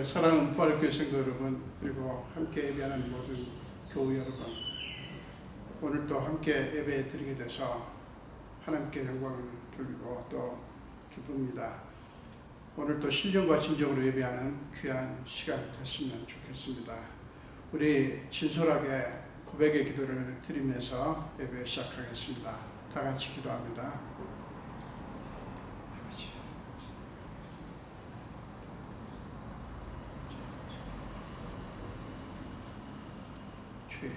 사랑하는 부활교회 성도 여러분, 그리고 함께 예배하는 모든 교우 여러분, 오늘 또 함께 예배 드리게 돼서 하나님께 영광을 돌리고 또 기쁩니다. 오늘 또 신령과 진정으로 예배하는 귀한 시간 됐으면 좋겠습니다. 우리 진솔하게 고백의 기도를 드리면서 예배 시작하겠습니다. 다 같이 기도합니다. 주여,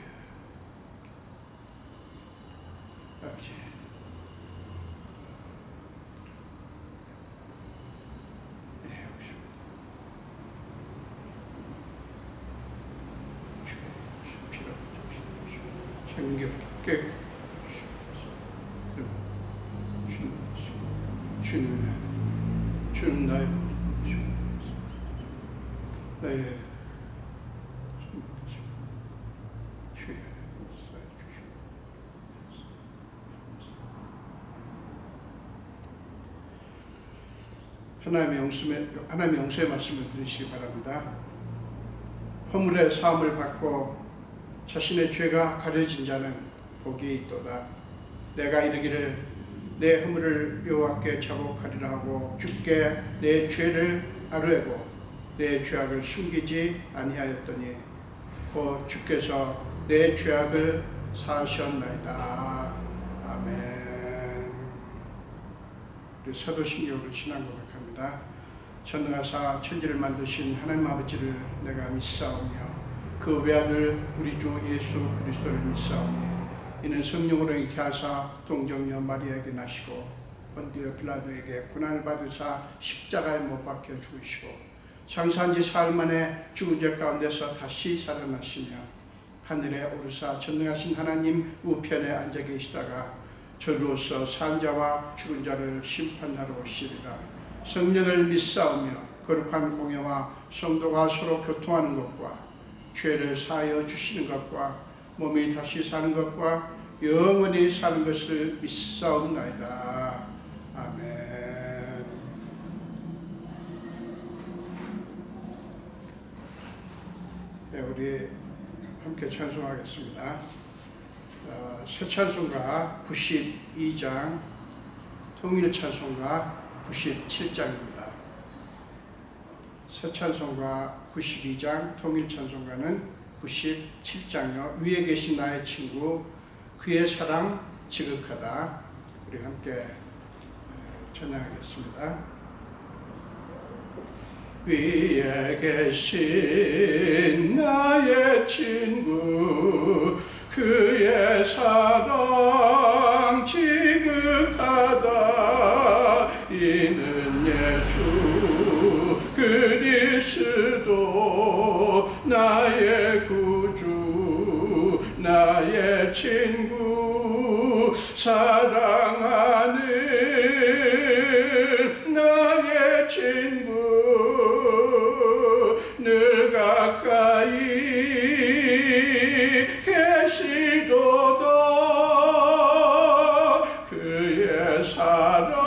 아버지, 정겹게 주는 나의 모든 것이 나의 주의 역사해 주시옵소서. 하나님의 용서의 말씀을 들으시기 바랍니다. 허물의 사함을 받고 자신의 죄가 가려진 자는 복이 있도다. 내가 이르기를 내 허물을 여호와께 자복하리라 하고 주께 내 죄를 아뢰고 내 죄악을 숨기지 아니하였더니 곧 주께서 내 죄악을 사하셨나이다. 아멘. 우리 사도신경으로 신앙 고백합니다. 전능하사 천지를 만드신 하나님 아버지를 내가 믿사오며 그 외아들 우리 주 예수 그리스도를 믿사오니 이는 성령으로 잉태하사 동정녀 마리아에게 나시고 본디오 빌라도에게 고난을 받으사 십자가에 못 박혀 죽으시고 장사한 지 사흘 만에 죽은 자 가운데서 다시 살아나시며 하늘에 오르사 전능하신 하나님 우편에 앉아 계시다가 저로서 산 자와 죽은 자를 심판하러 오시리라. 성령을 믿사오며 거룩한 공예와 성도가 서로 교통하는 것과 죄를 사하여 주시는 것과 몸이 다시 사는 것과 영원히 사는 것을 믿사옵나이다. 아멘. 네, 우리 함께 찬송하겠습니다. 새 찬송가 92장, 통일 찬송가 97장입니다. 새 찬송가 92장, 통일 찬송가는 97장이요. 위에 계신 나의 친구, 그의 사랑 지극하다. 우리 함께 찬양하겠습니다. 위에 계신 나의 친구, 그의 사랑 지극하다. 이는 예수 그리스도 나의 구주 나의 친구 사랑하는 나의 친구 늘 가까이 계시도다. 그의 사랑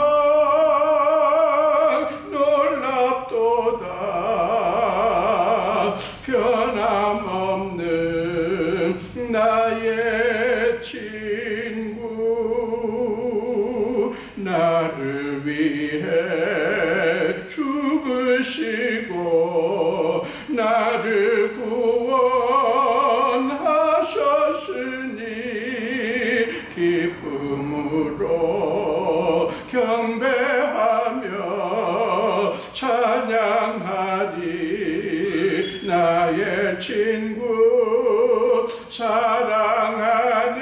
놀랍도다. 변함없는 나의 친구 나를 위해 죽으시고 나를 구원하셨으니 기쁨으로 경배하며 찬양하리. 나의 친구 사랑하는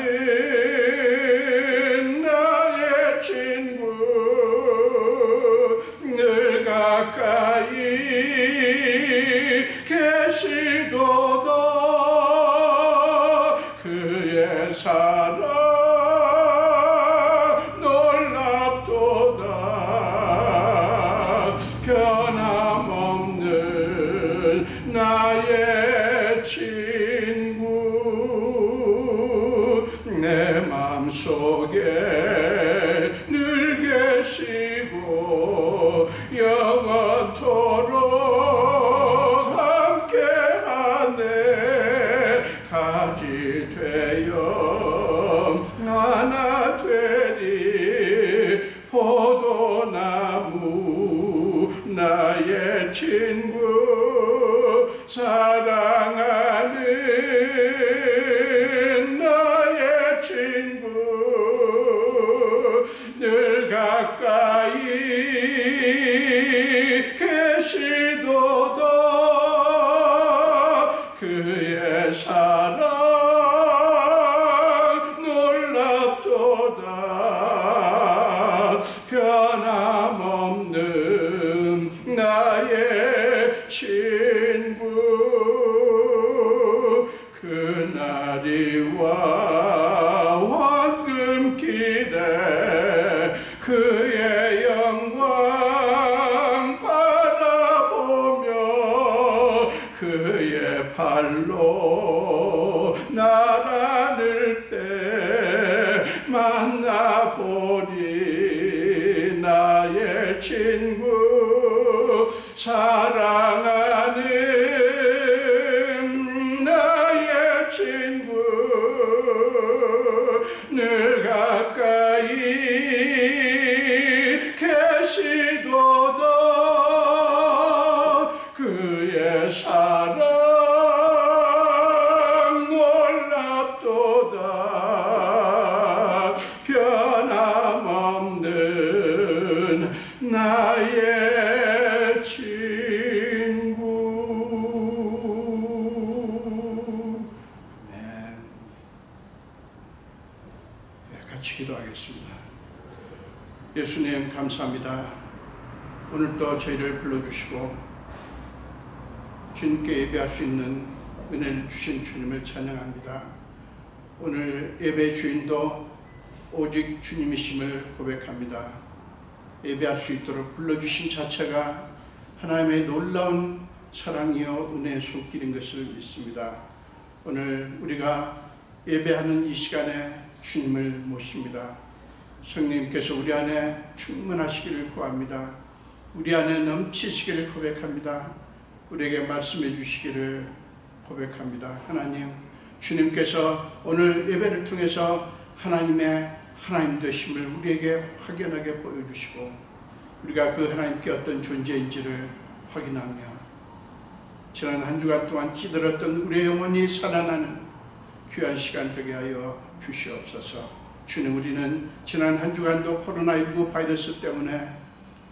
나의 친구 늘 가까이 계시도다. 그의 사랑 놀랍도다. 변함없는 나의 친구 내 맘속에 늘 계시고 영원토록 나의 친구 사랑하는 나의 친구 늘 가까이 계시도다 그의 사랑 놀랍도다 변함없는 나의 친구 그날이와 황금길에 그의 영광 바라보며 그의 발로 나를 때 만나보리 나의 친구 사랑하는 나의 친구 늘 가까이 계시도다 그의 사랑 놀랍도다 변함없는 나의 친구. 아멘. 같이 기도하겠습니다. 예수님 감사합니다. 오늘도 저희를 불러주시고 주님께 예배할 수 있는 은혜를 주신 주님을 찬양합니다. 오늘 예배 주인도 오직 주님이심을 고백합니다. 예배할 수 있도록 불러주신 자체가 하나님의 놀라운 사랑이요 은혜의 손길인 것을 믿습니다. 오늘 우리가 예배하는 이 시간에 주님을 모십니다. 성령님께서 우리 안에 충만하시기를 구합니다. 우리 안에 넘치시기를 고백합니다. 우리에게 말씀해 주시기를 고백합니다. 하나님, 주님께서 오늘 예배를 통해서 하나님의 하나님 되심을 우리에게 확연하게 보여주시고 우리가 그 하나님께 어떤 존재인지를 확인하며 지난 한 주간 동안 찌들었던 우리의 영혼이 살아나는 귀한 시간 되게 하여 주시옵소서. 주님, 우리는 지난 한 주간도 코로나19 바이러스 때문에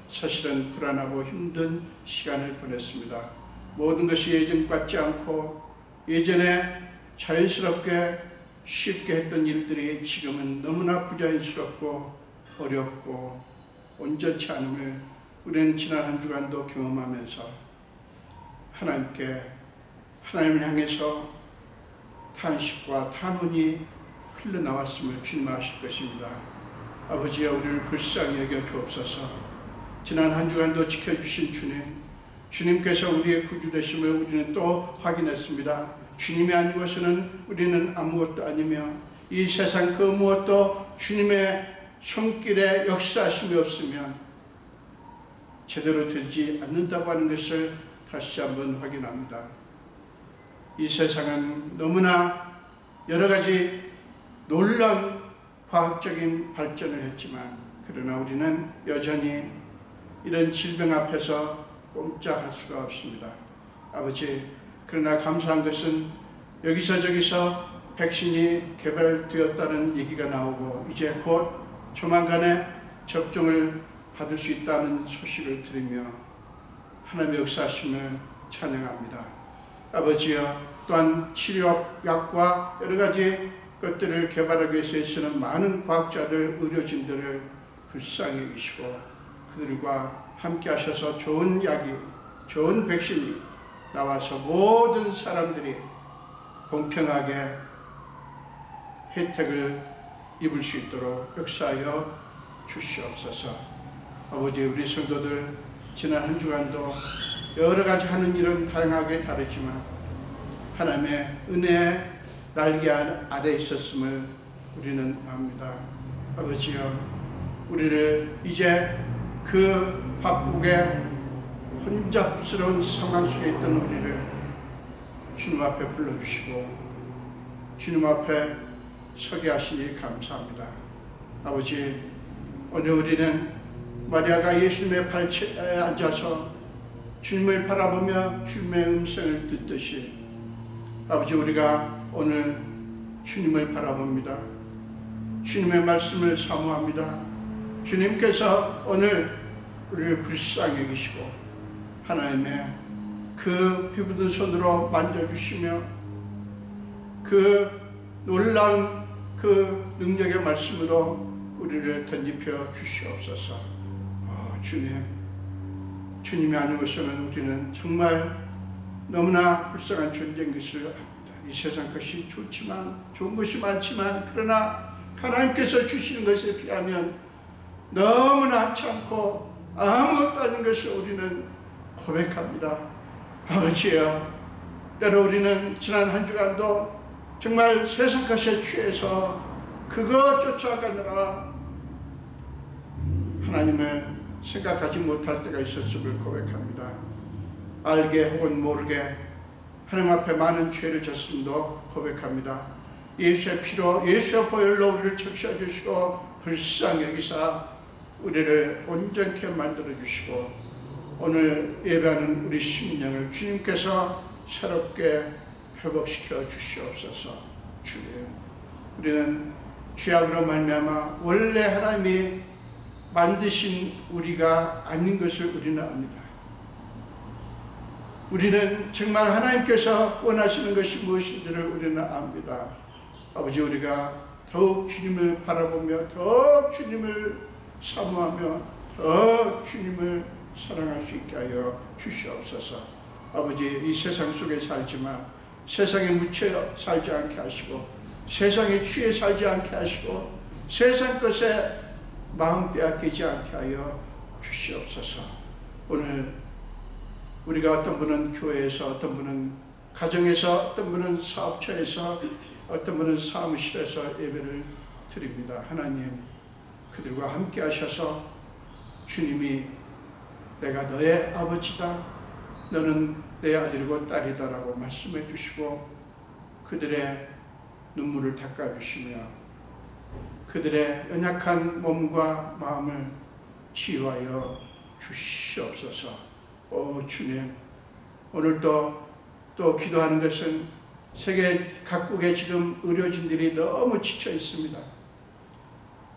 사실은 불안하고 힘든 시간을 보냈습니다. 모든 것이 예전 같지 않고 예전에 자연스럽게 쉽게 했던 일들이 지금은 너무나 부자연스럽고 어렵고 온전치 않음을 우리는 지난 한 주간도 경험하면서 하나님을 향해서 탄식과 탄원이 흘러나왔음을 주님 아실 것입니다. 아버지여, 우리를 불쌍히 여겨 주옵소서. 지난 한 주간도 지켜주신 주님께서 우리의 구주 되심을 우리는 또 확인했습니다. 주님이 아니고서는 우리는 아무것도 아니며 이 세상 그 무엇도 주님의 손길에 역사하심이 없으면 제대로 되지 않는다고 하는 것을 다시 한번 확인합니다. 이 세상은 너무나 여러 가지 놀라운 과학적인 발전을 했지만 그러나 우리는 여전히 이런 질병 앞에서 꼼짝할 수가 없습니다. 아버지, 그러나 감사한 것은 여기서 저기서 백신이 개발되었다는 얘기가 나오고 이제 곧 조만간에 접종을 받을 수 있다는 소식을 들으며 하나님의 역사하심을 찬양합니다. 아버지여, 또한 치료약과 여러 가지 것들을 개발하기 위해서 애쓰는 많은 과학자들, 의료진들을 불쌍히 여기시고 그들과 함께 하셔서 좋은 약이, 좋은 백신이 나와서 모든 사람들이 공평하게 혜택을 입을 수 있도록 역사하여 주시옵소서. 아버지, 우리 성도들 지난 한 주간도 여러 가지 하는 일은 다양하게 다르지만 하나님의 은혜의 날개 아래 있었음을 우리는 압니다. 아버지여, 우리를 이제 그 바쁘게 혼잡스러운 상황 속에 있던 우리를 주님 앞에 불러주시고 주님 앞에 서게 하시니 감사합니다. 아버지, 오늘 우리는 마리아가 예수님의 발치에 앉아서 주님을 바라보며 주님의 음성을 듣듯이 아버지, 우리가 오늘 주님을 바라봅니다. 주님의 말씀을 사모합니다. 주님께서 오늘 우리를 불쌍히 여기시고 하나님의 그 피부든 손으로 만져주시며 그 놀라운 그 능력의 말씀으로 우리를 덧입혀 주시옵소서. 주님이 아니고서는 우리는 정말 너무나 불쌍한 존재인 것을 압니다. 이 세상 것이 좋은 것이 많지만, 그러나 하나님께서 주시는 것에 비하면 너무나 하찮고 아무것도 아닌 것을 우리는 고백합니다. 아버지여, 때로 우리는 지난 한 주간도 정말 세상 것에 취해서 그것 쫓아가느라 하나님을 생각하지 못할 때가 있었음을 고백합니다. 알게 혹은 모르게 하나님 앞에 많은 죄를 졌음도 고백합니다. 예수의 피로, 예수의 보혈로 우리를 적셔 주시고 불쌍히 여기사 우리를 온전케 만들어 주시고, 오늘 예배하는 우리 심령을 주님께서 새롭게 회복시켜 주시옵소서. 주님, 우리는 죄악으로 말미암아 원래 하나님이 만드신 우리가 아닌 것을 우리는 압니다. 우리는 정말 하나님께서 원하시는 것이 무엇인지를 우리는 압니다. 아버지, 우리가 더욱 주님을 바라보며 더욱 주님을 사모하며 더욱 주님을 사랑할 수 있게 하여 주시옵소서. 아버지, 이 세상 속에 살지만 세상에 묻혀 살지 않게 하시고, 세상에 취해 살지 않게 하시고, 세상 것에 마음 빼앗기지 않게 하여 주시옵소서. 오늘 우리가 어떤 분은 교회에서, 어떤 분은 가정에서, 어떤 분은 사업처에서, 어떤 분은 사무실에서 예배를 드립니다. 하나님, 그들과 함께 하셔서 주님이 내가 너의 아버지다, 너는 내 아들이고 딸이다라고 말씀해 주시고, 그들의 눈물을 닦아주시며 그들의 연약한 몸과 마음을 치유하여 주시옵소서. 오 주님, 오늘도 또 기도하는 것은 세계 각국에 지금 의료진들이 너무 지쳐 있습니다.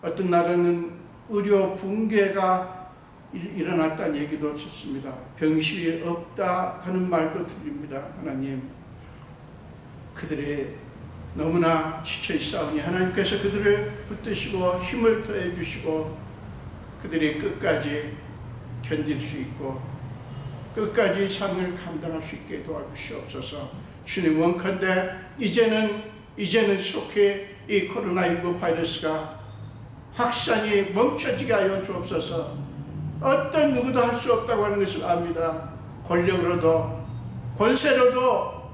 어떤 나라는 의료 붕괴가 일어났다는 얘기도 듣습니다. 병실이 없다 하는 말도 들립니다. 하나님, 그들이 너무나 지쳐 있사오니 하나님께서 그들을 붙드시고 힘을 더해 주시고, 그들이 끝까지 견딜 수 있고 끝까지 삶을 감당할 수 있게 도와주시옵소서. 주님, 원컨대 이제는 속히 이 코로나19 바이러스가 확산이 멈춰지게 하여 주옵소서. 어떤 누구도 할 수 없다고 하는 것을 압니다. 권력으로도, 권세로도,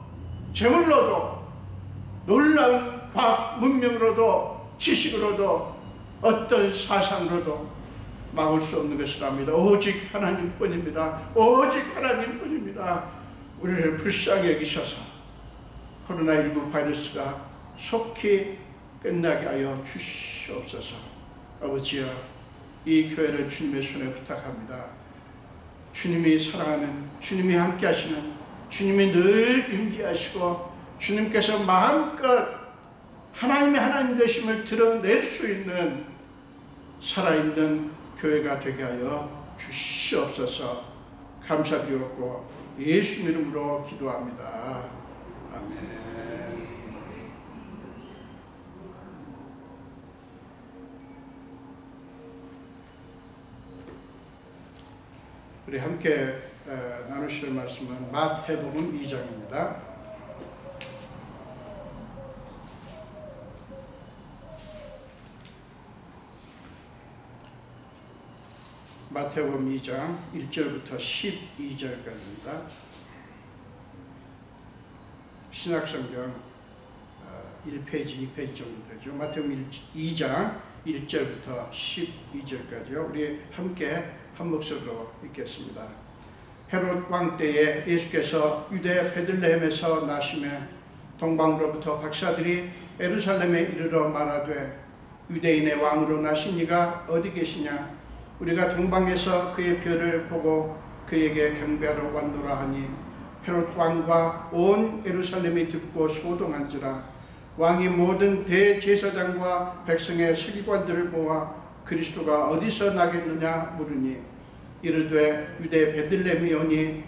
재물로도, 놀라운 과학 문명으로도, 지식으로도, 어떤 사상으로도 막을 수 없는 것을 압니다. 오직 하나님뿐입니다. 오직 하나님뿐입니다. 우리를 불쌍히 여기셔서 코로나19 바이러스가 속히 끝나게 하여 주시옵소서. 아버지여, 이 교회를 주님의 손에 부탁합니다. 주님이 사랑하는, 주님이 함께 하시는, 주님이 늘 임재하시고 주님께서 마음껏 하나님의 하나님 되심을 드러낼 수 있는 살아있는 교회가 되게 하여 주시옵소서. 감사드리옵고 예수 이름으로 기도합니다. 아멘. 우리 함께 나누실 말씀은 마태복음 2장입니다. 마태복음 2장 1절부터 12절까지입니다. 신약성경 1페이지, 2페이지 정도 되죠. 마태복음 2장 1절부터 12절까지요. 우리 함께 한 목소리로 읽겠습니다. 헤롯 왕 때에 예수께서 유대 베들레헴에서 나시매 동방으로부터 박사들이 예루살렘에 이르러 말하되, 유대인의 왕으로 나신 이가 어디 계시냐? 우리가 동방에서 그의 별을 보고 그에게 경배하러 왔노라 하니 헤롯 왕과 온 예루살렘이 듣고 소동한지라. 왕이 모든 대제사장과 백성의 서기관들을 모아 그리스도가 어디서 나겠느냐 물으니 이르되 유대 베들레헴이 오니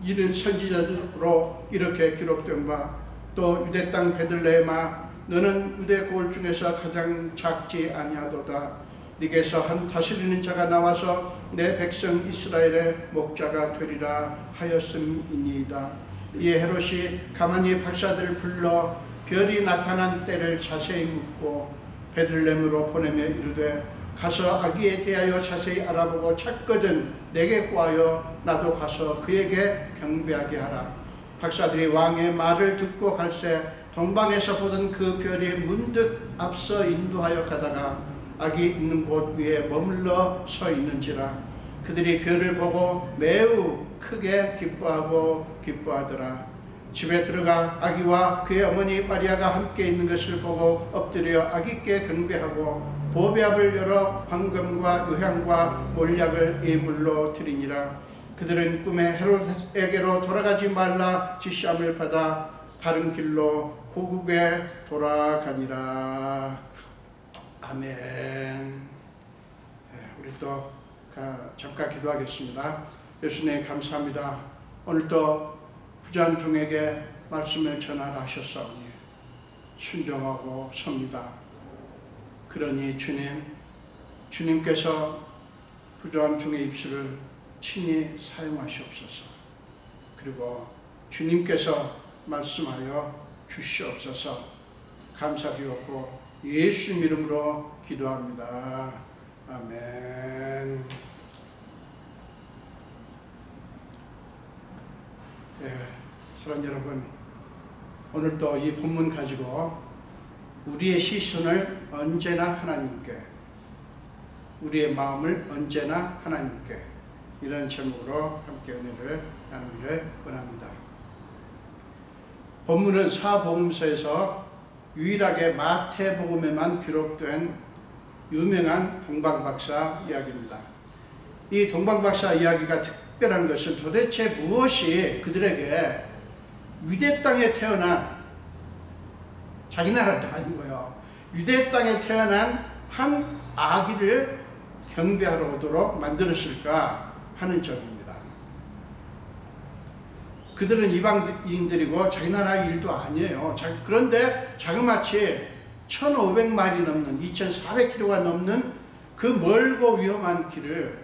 이른 선지자로 이렇게 기록된 바 또 유대 땅 베들레헴아 너는 유대 고을 중에서 가장 작지 아니하도다. 네게서 한 다스리는 자가 나와서 내 백성 이스라엘의 목자가 되리라 하였음이니이다. 이에 헤롯이 가만히 박사들을 불러 별이 나타난 때를 자세히 묻고 베들레헴으로 보내며 이르되 가서 아기에 대하여 자세히 알아보고 찾거든 내게 구하여 나도 가서 그에게 경배하게 하라. 박사들이 왕의 말을 듣고 갈새 동방에서 보던 그 별이 문득 앞서 인도하여 가다가 아기 있는 곳 위에 머물러 서 있는지라. 그들이 별을 보고 매우 크게 기뻐하더라. 집에 들어가 아기와 그의 어머니 마리아가 함께 있는 것을 보고 엎드려 아기께 경배하고 보배압을 열어 황금과 유향과 몰약을 예물로 드리니라. 그들은 꿈에 헤롯에게로 돌아가지 말라 지시함을 받아 다른 길로 고국에 돌아가니라. 아멘. 우리 또 잠깐 기도하겠습니다. 예수님 감사합니다. 오늘도 부자한 종에게 말씀을 전하라 하셨사오니 순종하고 섭니다. 그러니 주님께서 부자한 종의 입술을 친히 사용하시옵소서. 그리고 주님께서 말씀하여 주시옵소서. 감사드리옵고 예수 이름으로 기도합니다. 아멘. 사랑하는 여러분, 오늘도 이 본문 가지고 우리의 시선을 언제나 하나님께, 우리의 마음을 언제나 하나님께, 이런 제목으로 함께 은혜를 나누기를 원합니다. 본문은 사복음서에서 유일하게 마태복음에만 기록된 유명한 동방박사 이야기입니다. 이 동방박사 이야기가 특별한 것은 도대체 무엇이 그들에게 유대 땅에 태어난, 자기 나라도 아니고요, 유대 땅에 태어난 한 아기를 경배하러 오도록 만들었을까 하는 점입니다. 그들은 이방인들이고 자기 나라 일도 아니에요. 그런데 자그마치 1500마일이 넘는 2400km가 넘는 그 멀고 위험한 길을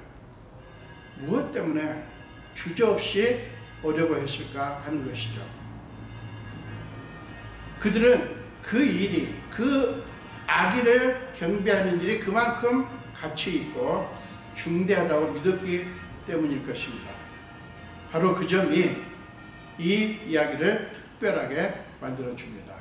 무엇 때문에 주저없이 오려고 했을까 하는 것이죠. 그들은 그 일이, 그 아기를 경배하는 일이 그만큼 가치 있고 중대하다고 믿었기 때문일 것입니다. 바로 그 점이 이 이야기를 특별하게 만들어줍니다.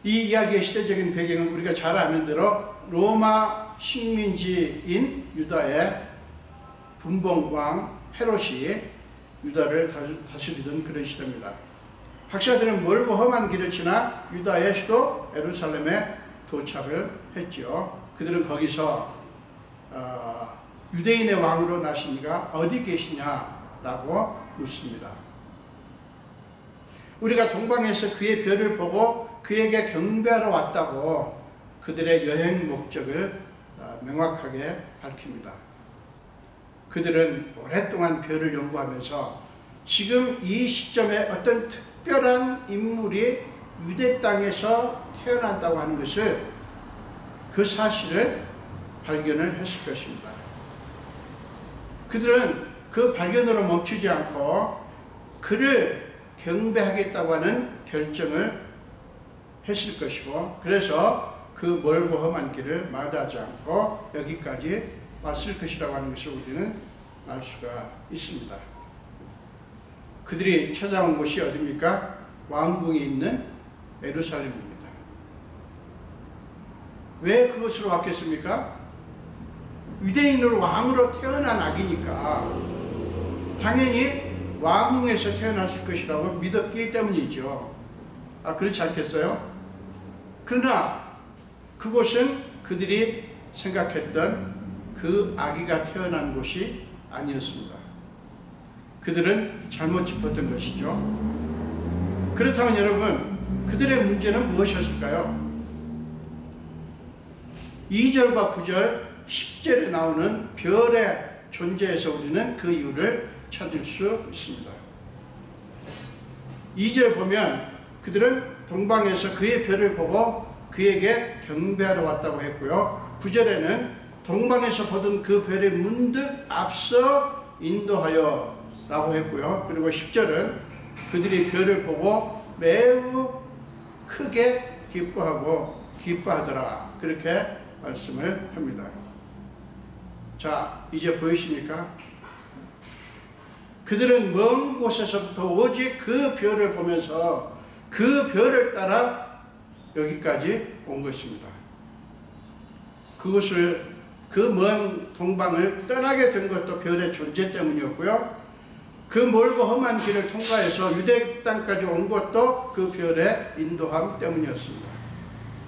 이 이야기의 시대적인 배경은 우리가 잘 아는 대로 로마 식민지인 유다의 분봉왕 헤롯이 유다를 다스리던 그런 시대입니다. 박사들은 멀고 험한 길을 지나 유다의 수도 예루살렘에 도착을 했지요. 그들은 거기서 유대인의 왕으로 나신 이가 어디 계시냐라고 묻습니다. 우리가 동방에서 그의 별을 보고 그에게 경배하러 왔다고 그들의 여행 목적을 명확하게 밝힙니다. 그들은 오랫동안 별을 연구하면서 지금 이 시점에 어떤 특별한 인물이 유대 땅에서 태어난다고 하는 것을, 그 사실을 발견을 했을 것입니다. 그들은 그 발견으로 멈추지 않고 그를 경배하겠다고 하는 결정을 했을 것이고, 그래서 그 멀고 험한 길을 마다하지 않고 여기까지 왔을 것이라고 하는 것을 우리는 알 수가 있습니다. 그들이 찾아온 곳이 어디입니까? 왕궁이 있는 예루살렘입니다. 왜 그곳으로 왔겠습니까? 유대인으로 왕으로 태어난 아기니까 당연히 왕궁에서 태어났을 것이라고 믿었기 때문이죠. 그렇지 않겠어요? 그러나 그곳은 그들이 생각했던 그 아기가 태어난 곳이 아니었습니다. 그들은 잘못 짚었던 것이죠. 그렇다면 여러분, 그들의 문제는 무엇이었을까요? 2절과 9절, 10절에 나오는 별의 존재에서 우리는 그 이유를 찾을 수 있습니다. 2절 보면 그들은 동방에서 그의 별을 보고 그에게 경배하러 왔다고 했고요. 9절에는 동방에서 보던 그 별이 문득 앞서 인도하여 라고 했고요. 그리고 10절은 그들이 별을 보고 매우 크게 기뻐하더라. 그렇게 말씀을 합니다. 자, 이제 보이십니까? 그들은 먼 곳에서부터 오직 그 별을 보면서 그 별을 따라 여기까지 온 것입니다. 그것을 그 먼 동방을 떠나게 된 것도 별의 존재 때문이었고요. 그 멀고 험한 길을 통과해서 유대 땅까지 온 것도 그 별의 인도함 때문이었습니다.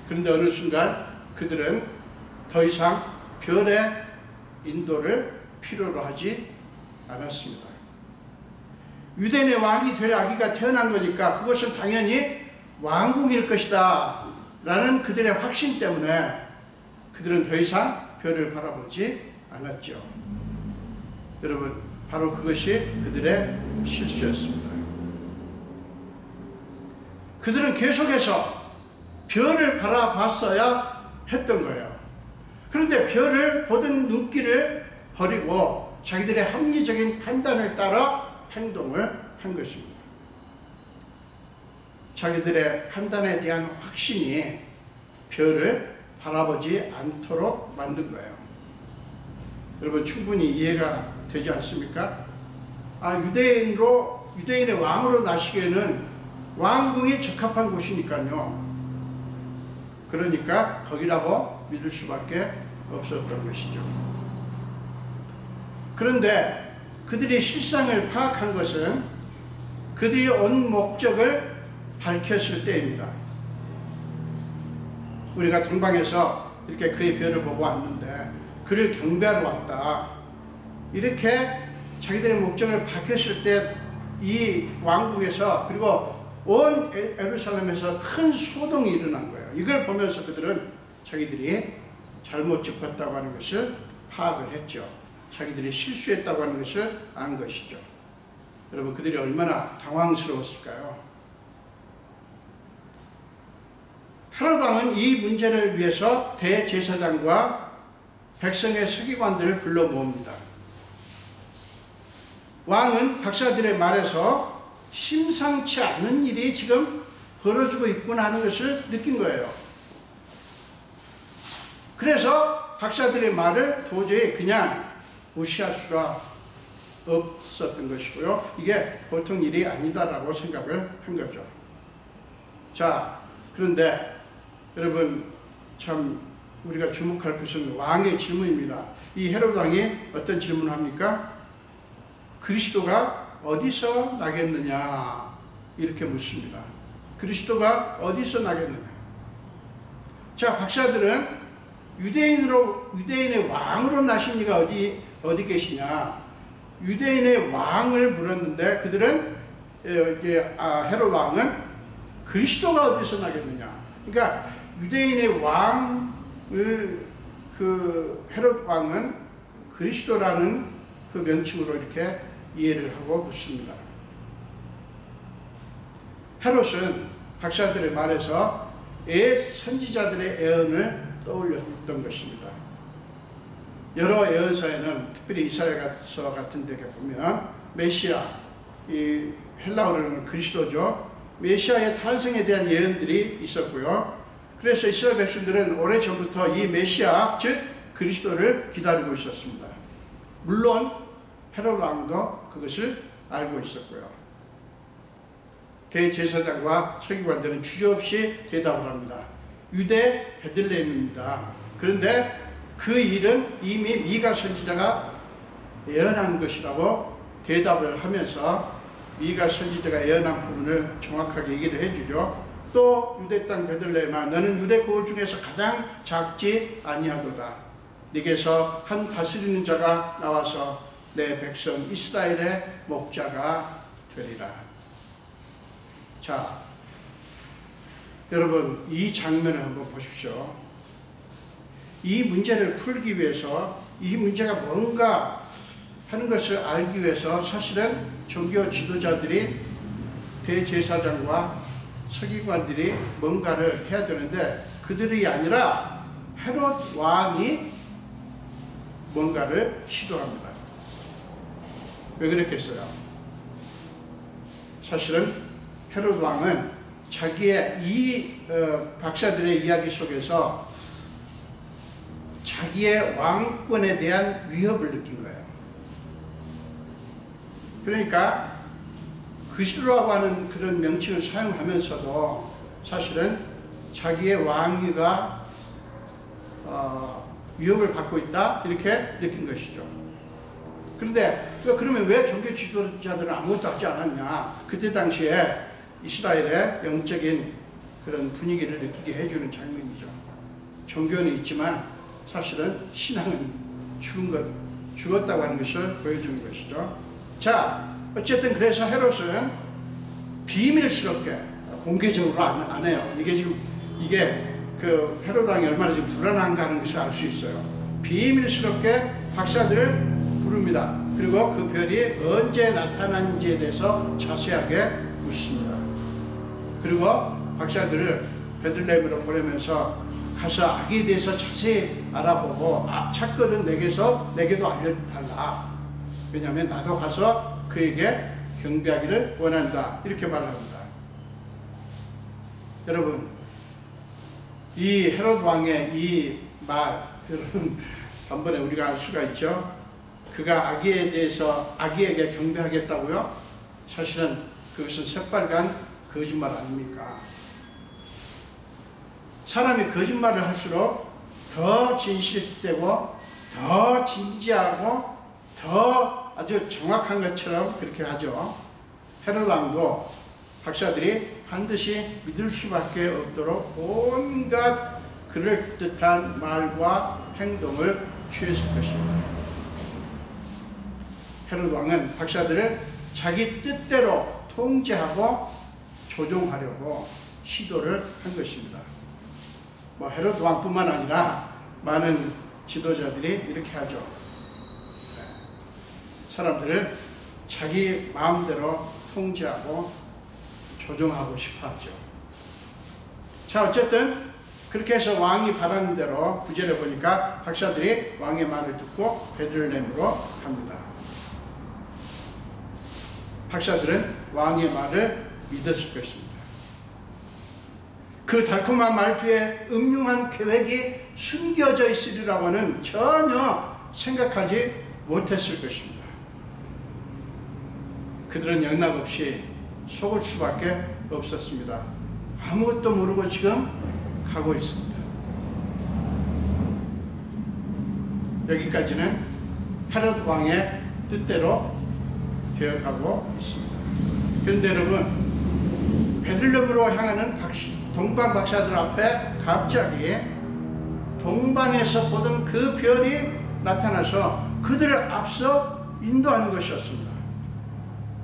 그런데 어느 순간 그들은 더 이상 별의 인도를 필요로 하지 않았습니다. 유대인의 왕이 될 아기가 태어난 거니까 그것은 당연히 왕궁일 것이다 라는 그들의 확신 때문에 그들은 더 이상 별을 바라보지 않았죠. 여러분, 바로 그것이 그들의 실수였습니다. 그들은 계속해서 별을 바라봤어야 했던 거예요. 그런데 별을 보던 눈길을 버리고 자기들의 합리적인 판단을 따라 행동을 한 것입니다. 자기들의 판단에 대한 확신이 별을 바라보지 않도록 만든 거예요. 여러분, 충분히 이해가 되지 않습니까? 유대인의 왕으로 나시기에는 왕궁이 적합한 곳이니까요. 그러니까 거기라고 믿을 수밖에 없었던 것이죠. 그런데 그들이 실상을 파악한 것은 그들이 온 목적을 밝혔을 때입니다. 우리가 동방에서 이렇게 그의 별을 보고 왔는데 그를 경배하러 왔다. 이렇게 자기들의 목적을 밝혔을 때 이 왕국에서 그리고 온 예루살렘에서 큰 소동이 일어난 거예요. 이걸 보면서 그들은 자기들이 잘못 짚었다고 하는 것을 파악을 했죠. 자기들이 실수했다고 하는 것을 안 것이죠. 여러분, 그들이 얼마나 당황스러웠을까요? 헤롯 왕은 이 문제를 위해서 대제사장과 백성의 서기관들을 불러 모읍니다. 왕은 박사들의 말에서 심상치 않은 일이 지금 벌어지고 있구나 하는 것을 느낀 거예요. 그래서 박사들의 말을 도저히 그냥 무시할 수가 없었던 것이고요. 이게 보통 일이 아니다라고 생각을 한 거죠. 자, 그런데 여러분, 참 우리가 주목할 것은 왕의 질문입니다. 이 헤롯 왕이 어떤 질문을 합니까? 그리스도가 어디서 나겠느냐 이렇게 묻습니다. 그리스도가 어디서 나겠느냐. 자, 박사들은 유대인의 왕으로 나신 이가 어디 계시냐, 유대인의 왕을 물었는데 그들은 헤롯 왕은 그리스도가 어디서 나겠느냐. 그러니까 유대인의 왕을 헤롯 왕은 그리스도라는 그 명칭으로 이렇게 이해를 하고 묻습니다. 헤롯은 박사들의 말에서 선지자들의 예언을 떠올렸던 것입니다. 여러 예언서에는 특별히 이사야서 같은 데 보면 메시아, 이 헬라어로는 그리스도죠. 메시아의 탄생에 대한 예언들이 있었고요. 그래서 이스라엘 백성들은 오래전부터 이 메시아, 즉 그리스도를 기다리고 있었습니다. 물론 헤롯 왕도 그것을 알고 있었고요. 대제사장과 서기관들은 주저없이 대답을 합니다. 유대 베들레헴입니다. 그런데 그 일은 이미 미가 선지자가 예언한 것이라고 대답을 하면서 미가 선지자가 예언한 부분을 정확하게 얘기를 해주죠. 또 유대 땅 베들레헴아, 너는 유대 고을 중에서 가장 작지 아니하도다. 네게서 한 다스리는 자가 나와서 내 백성 이스라엘의 목자가 되리라. 자, 여러분 이 장면을 한번 보십시오. 이 문제를 풀기 위해서, 이 문제가 뭔가 하는 것을 알기 위해서 사실은 종교 지도자들이, 대제사장과 서기관들이 뭔가를 해야 되는데 그들이 아니라 헤롯 왕이 뭔가를 시도합니다. 왜 그랬겠어요? 사실은 헤롯 왕은 자기의 이 박사들의 이야기 속에서 자기의 왕권에 대한 위협을 느낀 거예요. 그러니까 그리스도라고 하는 그런 명칭을 사용하면서도 사실은 자기의 왕위가 위협을 받고 있다, 이렇게 느낀 것이죠. 그런데 그러면 왜 종교 지도자들은 아무것도 하지 않았냐? 그때 당시에 이스라엘의 영적인 그런 분위기를 느끼게 해주는 장면이죠. 종교는 있지만 사실은 신앙은 죽었다고 하는 것을 보여주는 것이죠. 자, 어쨌든 그래서 헤롯은 비밀스럽게, 공개적으로 안 해요. 이게 그 헤롯 왕이 얼마나 지금 불안한가 하는 것을 알 수 있어요. 비밀스럽게 박사들을 부릅니다. 그리고 그 별이 언제 나타난지에 대해서 자세하게 묻습니다. 그리고 박사들을 베들레헴으로 보내면서 가서 아기에 대해서 자세히 알아보고, 찾거든 내게도 알려달라. 왜냐하면 나도 가서 그에게 경배하기를 원한다, 이렇게 말을 합니다. 여러분, 이 헤롯 왕의 이 말, 여러분 한번에 우리가 알 수가 있죠. 그가 아기에게 경배하겠다고요? 사실은 그것은 새빨간 거짓말 아닙니까? 사람이 거짓말을 할수록 더 진실되고 더 진지하고 더 아주 정확한 것처럼 그렇게 하죠. 헤롯 왕도 박사들이 반드시 믿을 수밖에 없도록 온갖 그럴듯한 말과 행동을 취했을 것입니다. 헤롯 왕은 박사들을 자기 뜻대로 통제하고 조종하려고 시도를 한 것입니다. 헤롯 왕뿐만 아니라 많은 지도자들이 이렇게 하죠. 사람들을 자기 마음대로 통제하고 조종하고 싶어 하죠. 자, 어쨌든 그렇게 해서 왕이 바라는 대로 9절에 보니까 박사들이 왕의 말을 듣고 베들레헴으로 갑니다. 박사들은 왕의 말을 믿었을 것입니다. 그 달콤한 말투에 음흉한 계획이 숨겨져 있으리라고는 전혀 생각하지 못했을 것입니다. 그들은 영락없이 속을 수밖에 없었습니다. 아무것도 모르고 지금 가고 있습니다. 여기까지는 헤롯 왕의 뜻대로 되어가고 있습니다. 그런데 여러분, 베들레헴으로 향하는 동방 박사들 앞에 갑자기 동방에서 보던 그 별이 나타나서 그들을 앞서 인도하는 것이었습니다.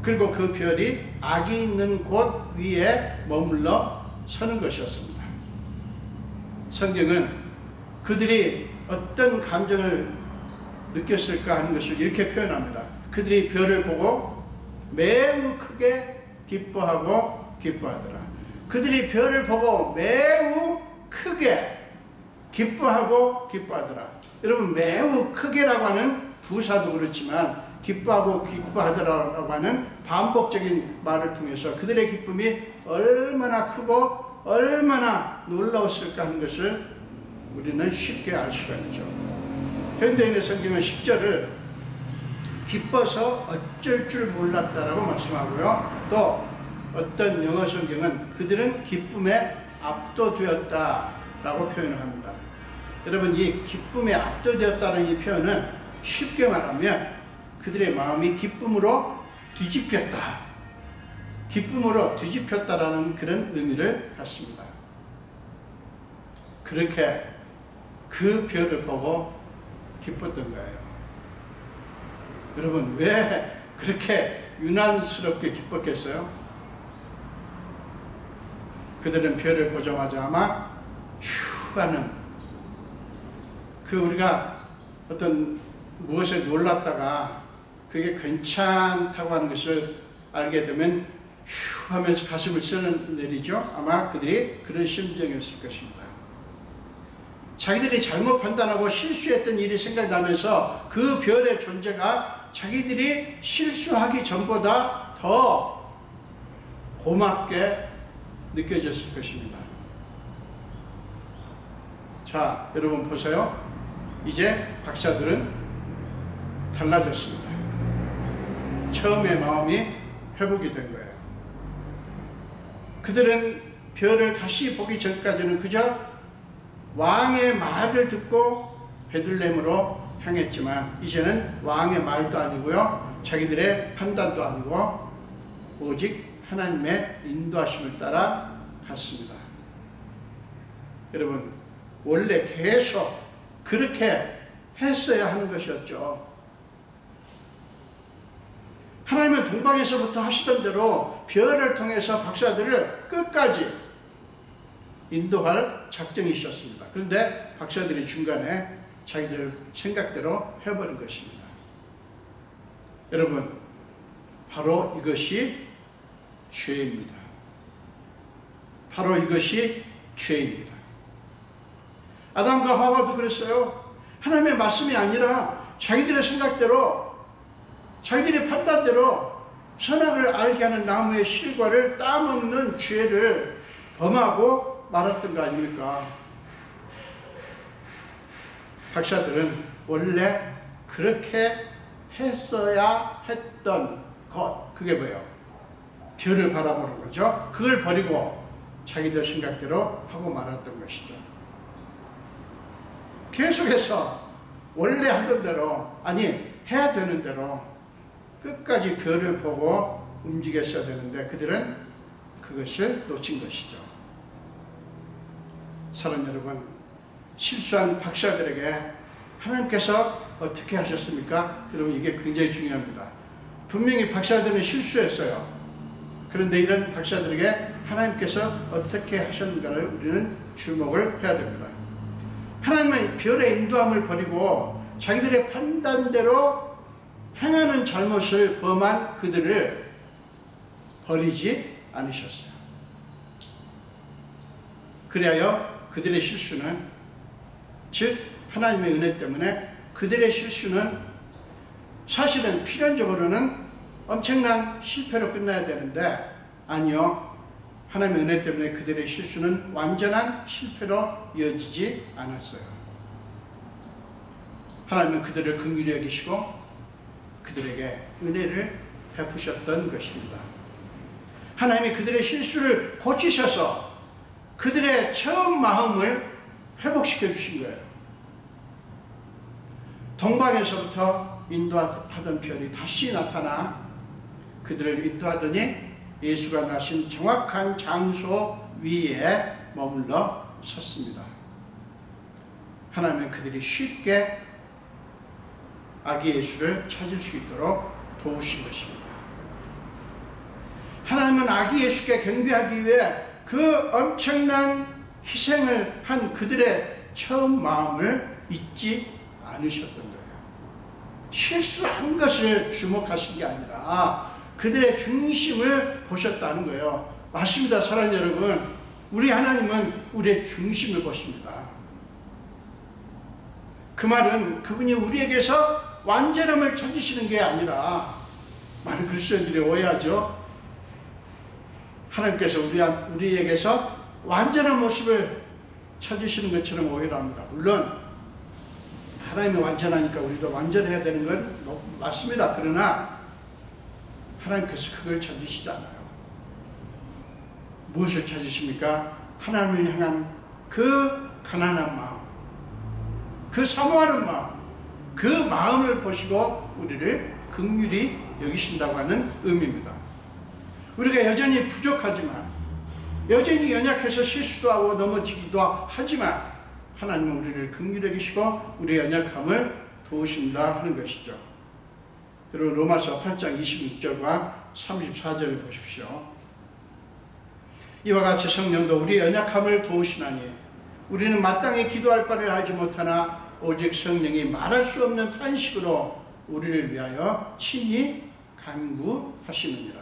그리고 그 별이 악이 있는 곳 위에 머물러 서는 것이었습니다. 성경은 그들이 어떤 감정을 느꼈을까 하는 것을 이렇게 표현합니다. 그들이 별을 보고 매우 크게 기뻐하더라. 그들이 별을 보고 매우 크게 기뻐하더라. 여러분, 매우 크게라고 하는 부사도 그렇지만 기뻐하더라라고 하는 반복적인 말을 통해서 그들의 기쁨이 얼마나 크고 얼마나 놀라웠을까 하는 것을 우리는 쉽게 알 수가 있죠. 현대인의 성경은 10절을 기뻐서 어쩔 줄 몰랐다라고 말씀하고요. 또 어떤 영어 성경은 그들은 기쁨에 압도되었다라고 표현을 합니다. 여러분, 이 기쁨에 압도되었다는 이 표현은 쉽게 말하면 그들의 마음이 기쁨으로 뒤집혔다라는 그런 의미를 갖습니다. 그렇게 그 별을 보고 기뻤던 거예요. 여러분, 왜 그렇게 유난스럽게 기뻤겠어요? 그들은 별을 보자마자 아마 휴 하는, 우리가 어떤 무엇에 놀랐다가 그게 괜찮다고 하는 것을 알게 되면 휴 하면서 가슴을 쓰내리죠. 아마 그들이 그런 심정이었을 것입니다. 자기들이 잘못 판단하고 실수했던 일이 생각나면서 그 별의 존재가 자기들이 실수하기 전보다 더 고맙게 느껴졌을 것입니다. 자, 여러분 보세요. 이제 박사들은 달라졌습니다. 처음의 마음이 회복이 된 거예요. 그들은 별을 다시 보기 전까지는 그저 왕의 말을 듣고 베들레헴으로 향했지만 이제는 왕의 말도 아니고요, 자기들의 판단도 아니고 오직 하나님의 인도하심을 따라 갔습니다. 여러분, 원래 계속 그렇게 했어야 하는 것이었죠. 하나님은 동방에서부터 하시던 대로 별을 통해서 박사들을 끝까지 인도할 작정이셨습니다. 그런데 박사들이 중간에 자기들 생각대로 해버린 것입니다. 여러분, 바로 이것이 죄입니다. 바로 이것이 죄입니다. 아담과 하와도 그랬어요. 하나님의 말씀이 아니라 자기들의 생각대로, 자기들의 판단대로 선악을 알게 하는 나무의 실과를 따먹는 죄를 범하고 말았던 거 아닙니까? 박사들은 원래 그렇게 했어야 했던 것, 그게 뭐예요? 별을 바라보는 거죠. 그걸 버리고 자기들 생각대로 하고 말았던 것이죠. 계속해서 원래 하던 대로, 아니 해야 되는 대로 끝까지 별을 보고 움직였어야 되는데 그들은 그것을 놓친 것이죠. 사랑하는 여러분, 실수한 박사들에게 하나님께서 어떻게 하셨습니까? 여러분, 이게 굉장히 중요합니다. 분명히 박사들은 실수했어요. 그런데 이런 박사들에게 하나님께서 어떻게 하셨는가를 우리는 주목을 해야 됩니다. 하나님은 별의 인도함을 버리고 자기들의 판단대로 행하는 잘못을 범한 그들을 버리지 않으셨어요. 그리하여 그들의 실수는, 즉 하나님의 은혜 때문에 그들의 실수는 사실은 필연적으로는 엄청난 실패로 끝나야 되는데, 아니요, 하나님의 은혜 때문에 그들의 실수는 완전한 실패로 이어지지 않았어요. 하나님은 그들을 긍휼히 여기시고 그들에게 은혜를 베푸셨던 것입니다. 하나님이 그들의 실수를 고치셔서 그들의 처음 마음을 회복시켜 주신 거예요. 동방에서부터 인도하던 별이 다시 나타나 그들을 인도하더니 예수가 나신 정확한 장소 위에 머물러 섰습니다. 하나님은 그들이 쉽게 아기 예수를 찾을 수 있도록 도우신 것입니다. 하나님은 아기 예수께 경배하기 위해 그 엄청난 희생을 한 그들의 처음 마음을 잊지 않으셨던 거예요. 실수한 것을 주목하신 게 아니라 그들의 중심을 보셨다는 거예요. 맞습니다, 사랑하는 여러분. 우리 하나님은 우리의 중심을 보십니다. 그 말은 그분이 우리에게서 완전함을 찾으시는 게 아니라, 많은 그리스도인들이 오해하죠. 하나님께서 우리에게서 완전한 모습을 찾으시는 것처럼 오해를 합니다. 물론 하나님이 완전하니까 우리도 완전해야 되는 건 맞습니다. 그러나 하나님께서 그걸 찾으시지 않아요. 무엇을 찾으십니까? 하나님을 향한 그 가난한 마음, 그 사모하는 마음, 그 마음을 보시고 우리를 긍휼히 여기신다고 하는 의미입니다. 우리가 여전히 부족하지만, 여전히 연약해서 실수도 하고 넘어지기도 하지만 하나님은 우리를 긍휼히 여기시고 우리의 연약함을 도우신다 하는 것이죠. 여러분 로마서 8장 26절과 34절을 보십시오. 이와 같이 성령도 우리의 연약함을 도우시나니 우리는 마땅히 기도할 바를 알지 못하나 오직 성령이 말할 수 없는 탄식으로 우리를 위하여 친히 간구하시느니라.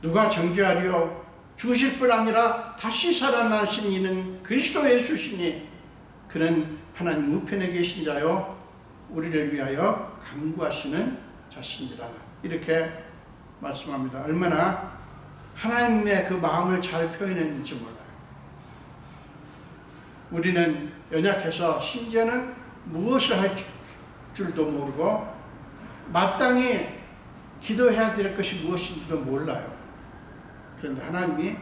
누가 정죄하리요? 죽으실 뿐 아니라 다시 살아나신 이는 그리스도 예수시니 그는 하나님 우편에 계신 자요 우리를 위하여 간구하시는 자신이라. 이렇게 말씀합니다. 얼마나 하나님의 그 마음을 잘 표현했는지 몰라요. 우리는 연약해서 심지어는 무엇을 할 줄도 모르고 마땅히 기도해야 될 것이 무엇인지도 몰라요. 그런데 하나님이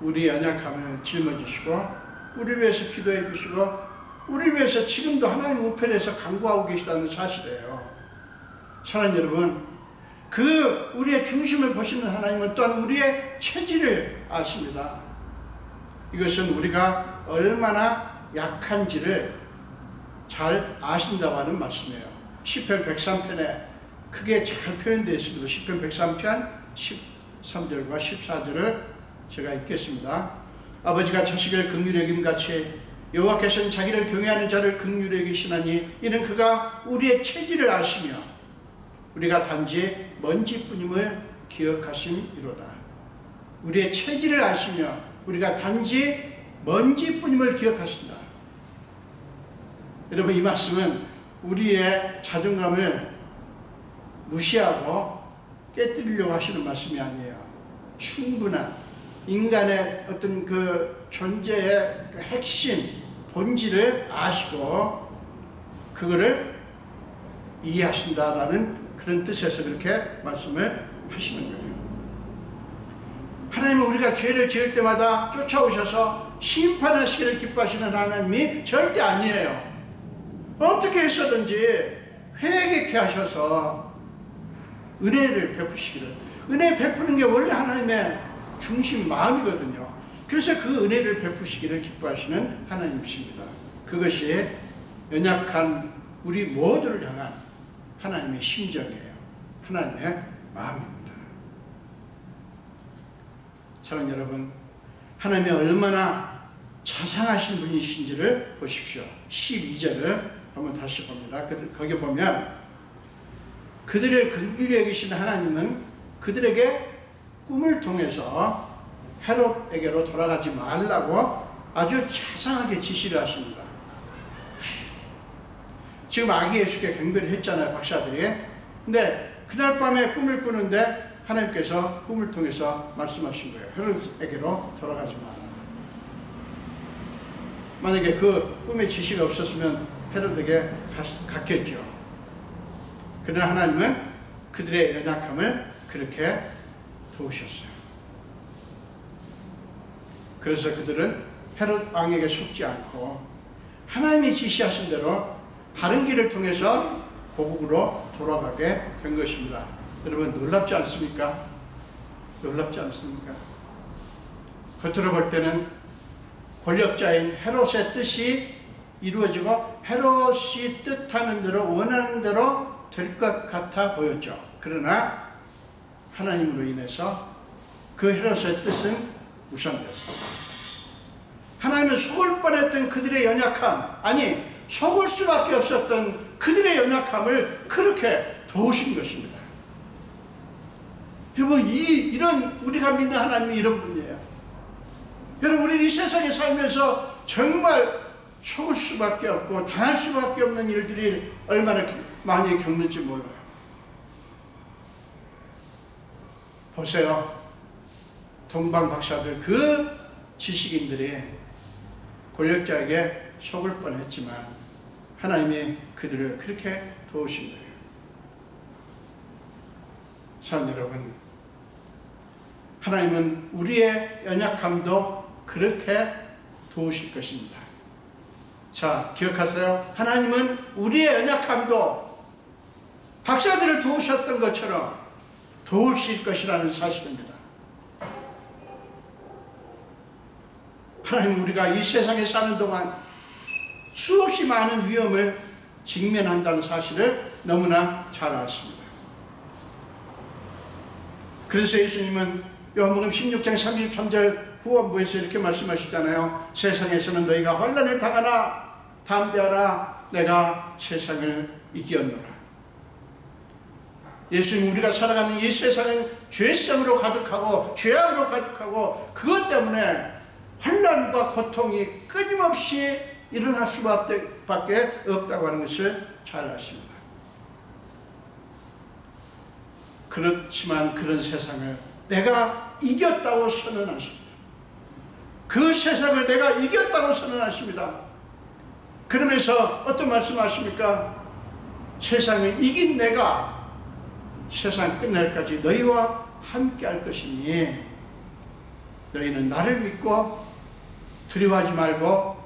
우리의 연약함을 짊어지시고 우리를 위해서 기도해 주시고 우리를 위해서 지금도 하나님 우편에서 간구하고 계시다는 사실이에요. 사랑하는 여러분, 그 우리의 중심을 보시는 하나님은 또한 우리의 체질을 아십니다. 이것은 우리가 얼마나 약한지를 잘 아신다고 하는 말씀이에요. 시편 103편에 크게 잘 표현되어 있습니다. 시편 103편 13절과 14절을 제가 읽겠습니다. 아버지가 자식을 긍휼히 여김같이 여호와께서는 자기를 경외하는 자를 긍휼히 여기시나니 이는 그가 우리의 체질을 아시며 우리가 단지 먼지뿐임을 기억하심이로다. 우리의 체질을 아시며 우리가 단지 먼지뿐임을 기억하신다. 여러분, 이 말씀은 우리의 자존감을 무시하고 깨뜨리려고 하시는 말씀이 아니에요. 충분한 인간의 어떤 그 존재의 그 핵심, 본질을 아시고 그거를 이해하신다라는 그런 뜻에서 그렇게 말씀을 하시는 거예요. 하나님은 우리가 죄를 지을 때마다 쫓아오셔서 심판하시기를 기뻐하시는 하나님이 절대 아니에요. 어떻게 해서든지 회개케 하셔서 은혜를 베푸시기를. 은혜 베푸는 게 원래 하나님의 중심 마음이거든요. 그래서 그 은혜를 베푸시기를 기뻐하시는 하나님이십니다. 그것이 연약한 우리 모두를 향한 하나님의 심정이에요. 하나님의 마음입니다. 사랑하는 여러분, 하나님이 얼마나 자상하신 분이신지를 보십시오. 12절을 한번 다시 봅니다. 거기 보면 그들을 긍휼히 여기신 하나님은 그들에게 꿈을 통해서 헤롯에게로 돌아가지 말라고 아주 자상하게 지시를 하십니다. 지금 아기 예수께 경배를 했잖아요, 박사들이. 근데 그날 밤에 꿈을 꾸는데 하나님께서 꿈을 통해서 말씀하신 거예요. 헤롯에게로 돌아가지 마라. 만약에 그 꿈의 지시가 없었으면 헤롯에게 갔겠죠. 그러나 하나님은 그들의 연약함을 그렇게 도우셨어요. 그래서 그들은 헤롯 왕에게 속지 않고 하나님이 지시하신 대로 다른 길을 통해서 고국으로 돌아가게 된 것입니다. 여러분, 놀랍지 않습니까? 놀랍지 않습니까? 겉으로 볼 때는 권력자인 헤롯의 뜻이 이루어지고 헤롯이 뜻하는 대로 원하는 대로 될 것 같아 보였죠. 그러나 하나님으로 인해서 그 헤롯의 뜻은 무산되었습니다. 하나님은 속을 뻔했던 그들의 연약함, 아니 속을 수밖에 없었던 그들의 연약함을 그렇게 도우신 것입니다. 여러분, 이런 우리가 믿는 하나님이 이런 분이에요. 여러분, 우리는 이 세상에 살면서 정말 속을 수밖에 없고 당할 수밖에 없는 일들이 얼마나 많이 겪는지 몰라요. 보세요. 동방 박사들, 그 지식인들이 권력자에게 속을 뻔했지만 하나님이 그들을 그렇게 도우신 거예요. 사랑하는 여러분, 하나님은 우리의 연약함도 그렇게 도우실 것입니다. 자, 기억하세요. 하나님은 우리의 연약함도 박사들을 도우셨던 것처럼 도우실 것이라는 사실입니다. 하나님은 우리가 이 세상에 사는 동안 수없이 많은 위험을 직면한다는 사실을 너무나 잘 아십니다. 그래서 예수님은 요한복음 16장 33절 후반부에서 이렇게 말씀하시잖아요. 세상에서는 너희가 환난을 당하나 담대하라, 내가 세상을 이겼노라. 예수님, 우리가 살아가는 이 세상은 죄성으로 가득하고 죄악으로 가득하고 그것 때문에 환난과 고통이 끊임없이 일어날 수밖에 없다고 하는 것을 잘 아십니다. 그렇지만 그런 세상을 내가 이겼다고 선언하십니다. 그 세상을 내가 이겼다고 선언하십니다. 그러면서 어떤 말씀하십니까? 세상을 이긴 내가 세상 끝날까지 너희와 함께 할 것이니 너희는 나를 믿고 두려워하지 말고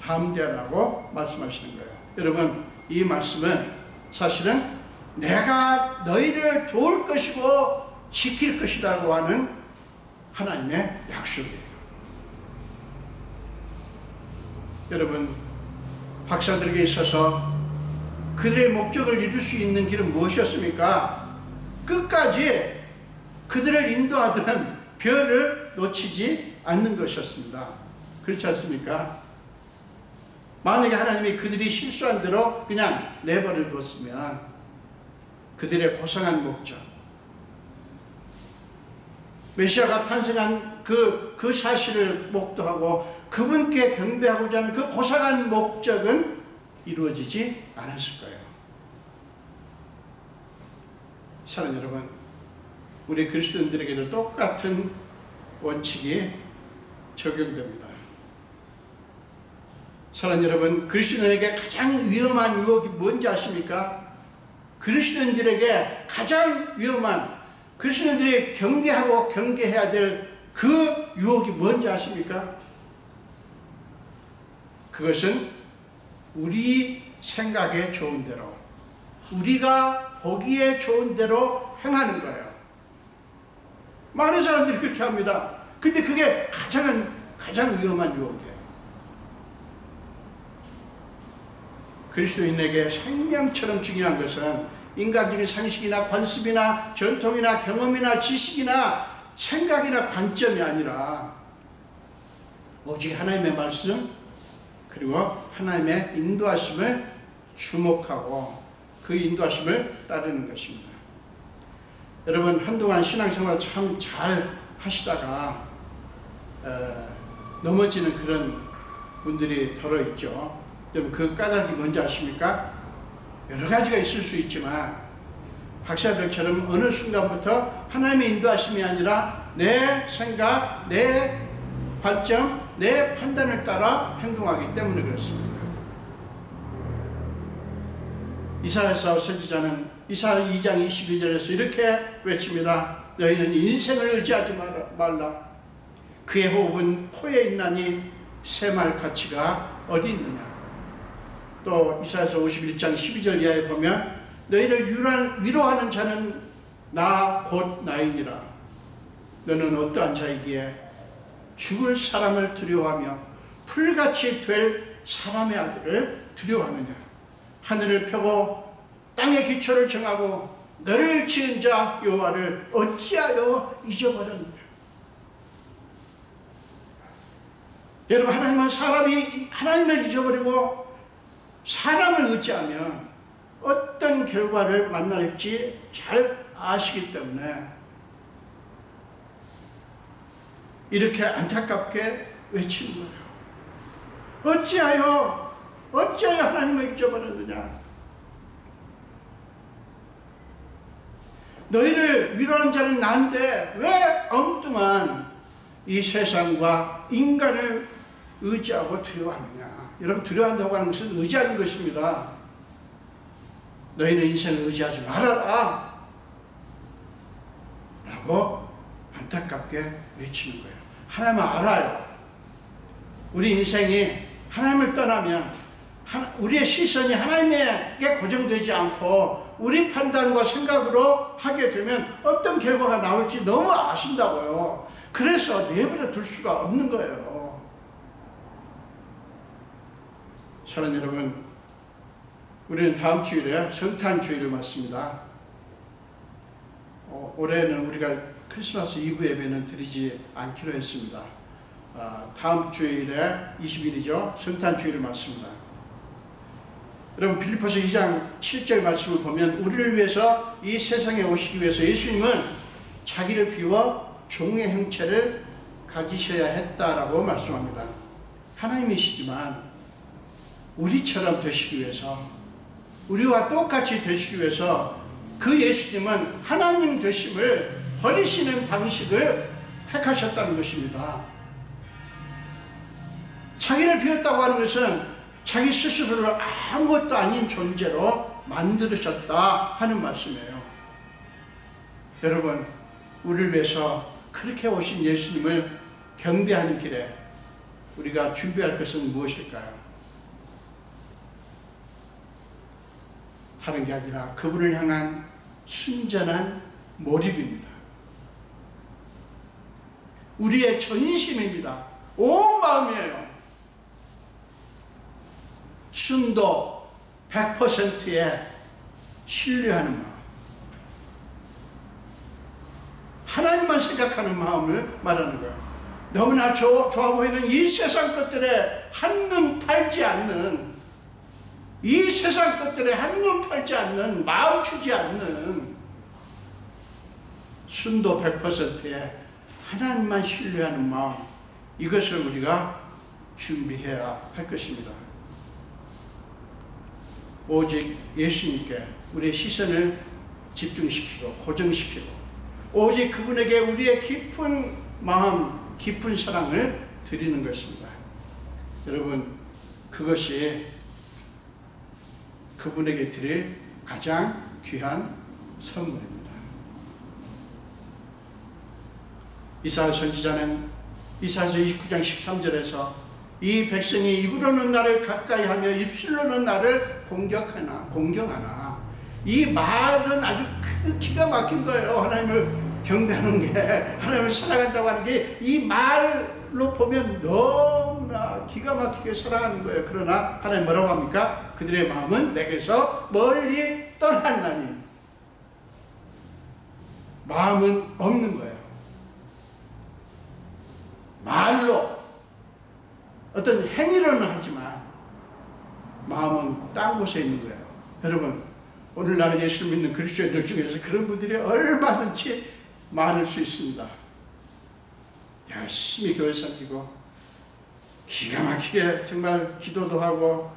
담대하라고 말씀하시는 거예요. 여러분, 이 말씀은 사실은 내가 너희를 도울 것이고 지킬 것이라고 하는 하나님의 약속이에요. 여러분, 박사들에게 있어서 그들의 목적을 이룰 수 있는 길은 무엇이었습니까? 끝까지 그들을 인도하던 별을 놓치지 않는 것이었습니다. 그렇지 않습니까? 만약에 하나님이 그들이 실수한 대로 그냥 내버려 두었으면 그들의 고상한 목적, 메시아가 탄생한 그 사실을 목도하고 그분께 경배하고자 하는 그 고상한 목적은 이루어지지 않았을 거예요. 사랑하는 여러분, 우리 그리스도인들에게도 똑같은 원칙이 적용됩니다. 사랑하는 여러분, 그리스도인에게 가장 위험한 유혹이 뭔지 아십니까? 그리스도인들에게 가장 위험한, 그리스도인들이 경계하고 경계해야 될 그 유혹이 뭔지 아십니까? 그것은 우리 생각에 좋은 대로, 우리가 보기에 좋은 대로 행하는 거예요. 많은 사람들이 그렇게 합니다. 근데 그게 가장 위험한 유혹이에요. 그리스도인에게 생명처럼 중요한 것은 인간적인 상식이나 관습이나 전통이나 경험이나 지식이나 생각이나 관점이 아니라 오직 하나님의 말씀 그리고 하나님의 인도하심을 주목하고 그 인도하심을 따르는 것입니다. 여러분, 한동안 신앙생활 참 잘 하시다가 넘어지는 그런 분들이 덜어 있죠. 여러분, 그 까닭이 뭔지 아십니까? 여러 가지가 있을 수 있지만 박사들처럼 어느 순간부터 하나님의 인도하심이 아니라 내 생각, 내 관점, 내 판단을 따라 행동하기 때문에 그렇습니다. 이사야서 선지자는 이사야 2장 22절에서 이렇게 외칩니다. 너희는 인생을 의지하지 말라. 그의 호흡은 코에 있나니 새말 가치가 어디 있느냐. 또 이사야서 51장 12절 이하에 보면 너희를 위로하는 자는 나 곧 나이니라. 너는 어떠한 자이기에 죽을 사람을 두려워하며 풀같이 될 사람의 아들을 두려워하느냐. 하늘을 펴고 땅의 기초를 정하고 너를 지은 자 여호와를 어찌하여 잊어버렸느냐. 여러분, 하나님을 잊어버리고 사람을 의지하면 어떤 결과를 만날지 잘 아시기 때문에 이렇게 안타깝게 외치는 거예요. 어찌하여 하나님을 잊어버렸느냐. 너희를 위로하는 자는 나인데 왜 엉뚱한 이 세상과 인간을 의지하고 두려워하느냐. 여러분, 두려워한다고 하는 것은 의지하는 것입니다. 너희는 인생을 의지하지 말아라 라고 안타깝게 외치는 거예요. 하나님은 알아요. 우리 인생이 하나님을 떠나면 우리의 시선이 하나님에게 고정되지 않고 우리 판단과 생각으로 하게 되면 어떤 결과가 나올지 너무 아신다고요. 그래서 내버려 둘 수가 없는 거예요. 사랑하는 여러분, 우리는 다음 주일에 성탄주일을 맞습니다. 올해는 우리가 크리스마스 이브 예배는 드리지 않기로 했습니다. 다음 주일에 20일이죠. 성탄주일을 맞습니다. 여러분 빌립보서 2장 7절 말씀을 보면 우리를 위해서 이 세상에 오시기 위해서 예수님은 자기를 비워 종의 형체를 가지셔야 했다라고 말씀합니다. 하나님이시지만 우리처럼 되시기 위해서, 우리와 똑같이 되시기 위해서 그 예수님은 하나님 되심을 버리시는 방식을 택하셨다는 것입니다. 자기를 비웠다고 하는 것은 자기 스스로를 아무것도 아닌 존재로 만들으셨다 하는 말씀이에요. 여러분, 우리를 위해서 그렇게 오신 예수님을 경배하는 길에 우리가 준비할 것은 무엇일까요? 다른 게 아니라 그분을 향한 순전한 몰입입니다. 우리의 전심입니다. 온 마음이에요. 순도 100%에 신뢰하는 마음, 하나님만 생각하는 마음을 말하는 거예요. 너무나 좋아 보이는 이 세상 것들에 한눈 팔지 않는, 이 세상 것들에 한눈 팔지 않는, 마음 주지 않는 순도 100%에 하나님만 신뢰하는 마음, 이것을 우리가 준비해야 할 것입니다. 오직 예수님께 우리의 시선을 집중시키고 고정시키고 오직 그분에게 우리의 깊은 마음, 깊은 사랑을 드리는 것입니다. 여러분, 그것이 그분에게 드릴 가장 귀한 선물입니다. 이사야 선지자는 이사야서 29장 13절에서 이 백성이 입으로는 나를 가까이 하며 입술로는 나를 공경하나, 이 말은 아주 기가 막힌 거예요. 하나님을 경배하는 게, 하나님을 사랑한다고 하는 게 이 말로 보면 너무나 기가 막히게 사랑하는 거예요. 그러나 하나님 뭐라고 합니까? 그들의 마음은 내게서 멀리 떠났나니. 마음은 없는 거예요. 말로 어떤 행위로는 하지만 마음은 딴 곳에 있는 거예요. 여러분, 오늘날 예수를 믿는 그리스도인들 중에서 그런 분들이 얼마든지 많을 수 있습니다. 열심히 교회 섬기고 기가 막히게 정말 기도도 하고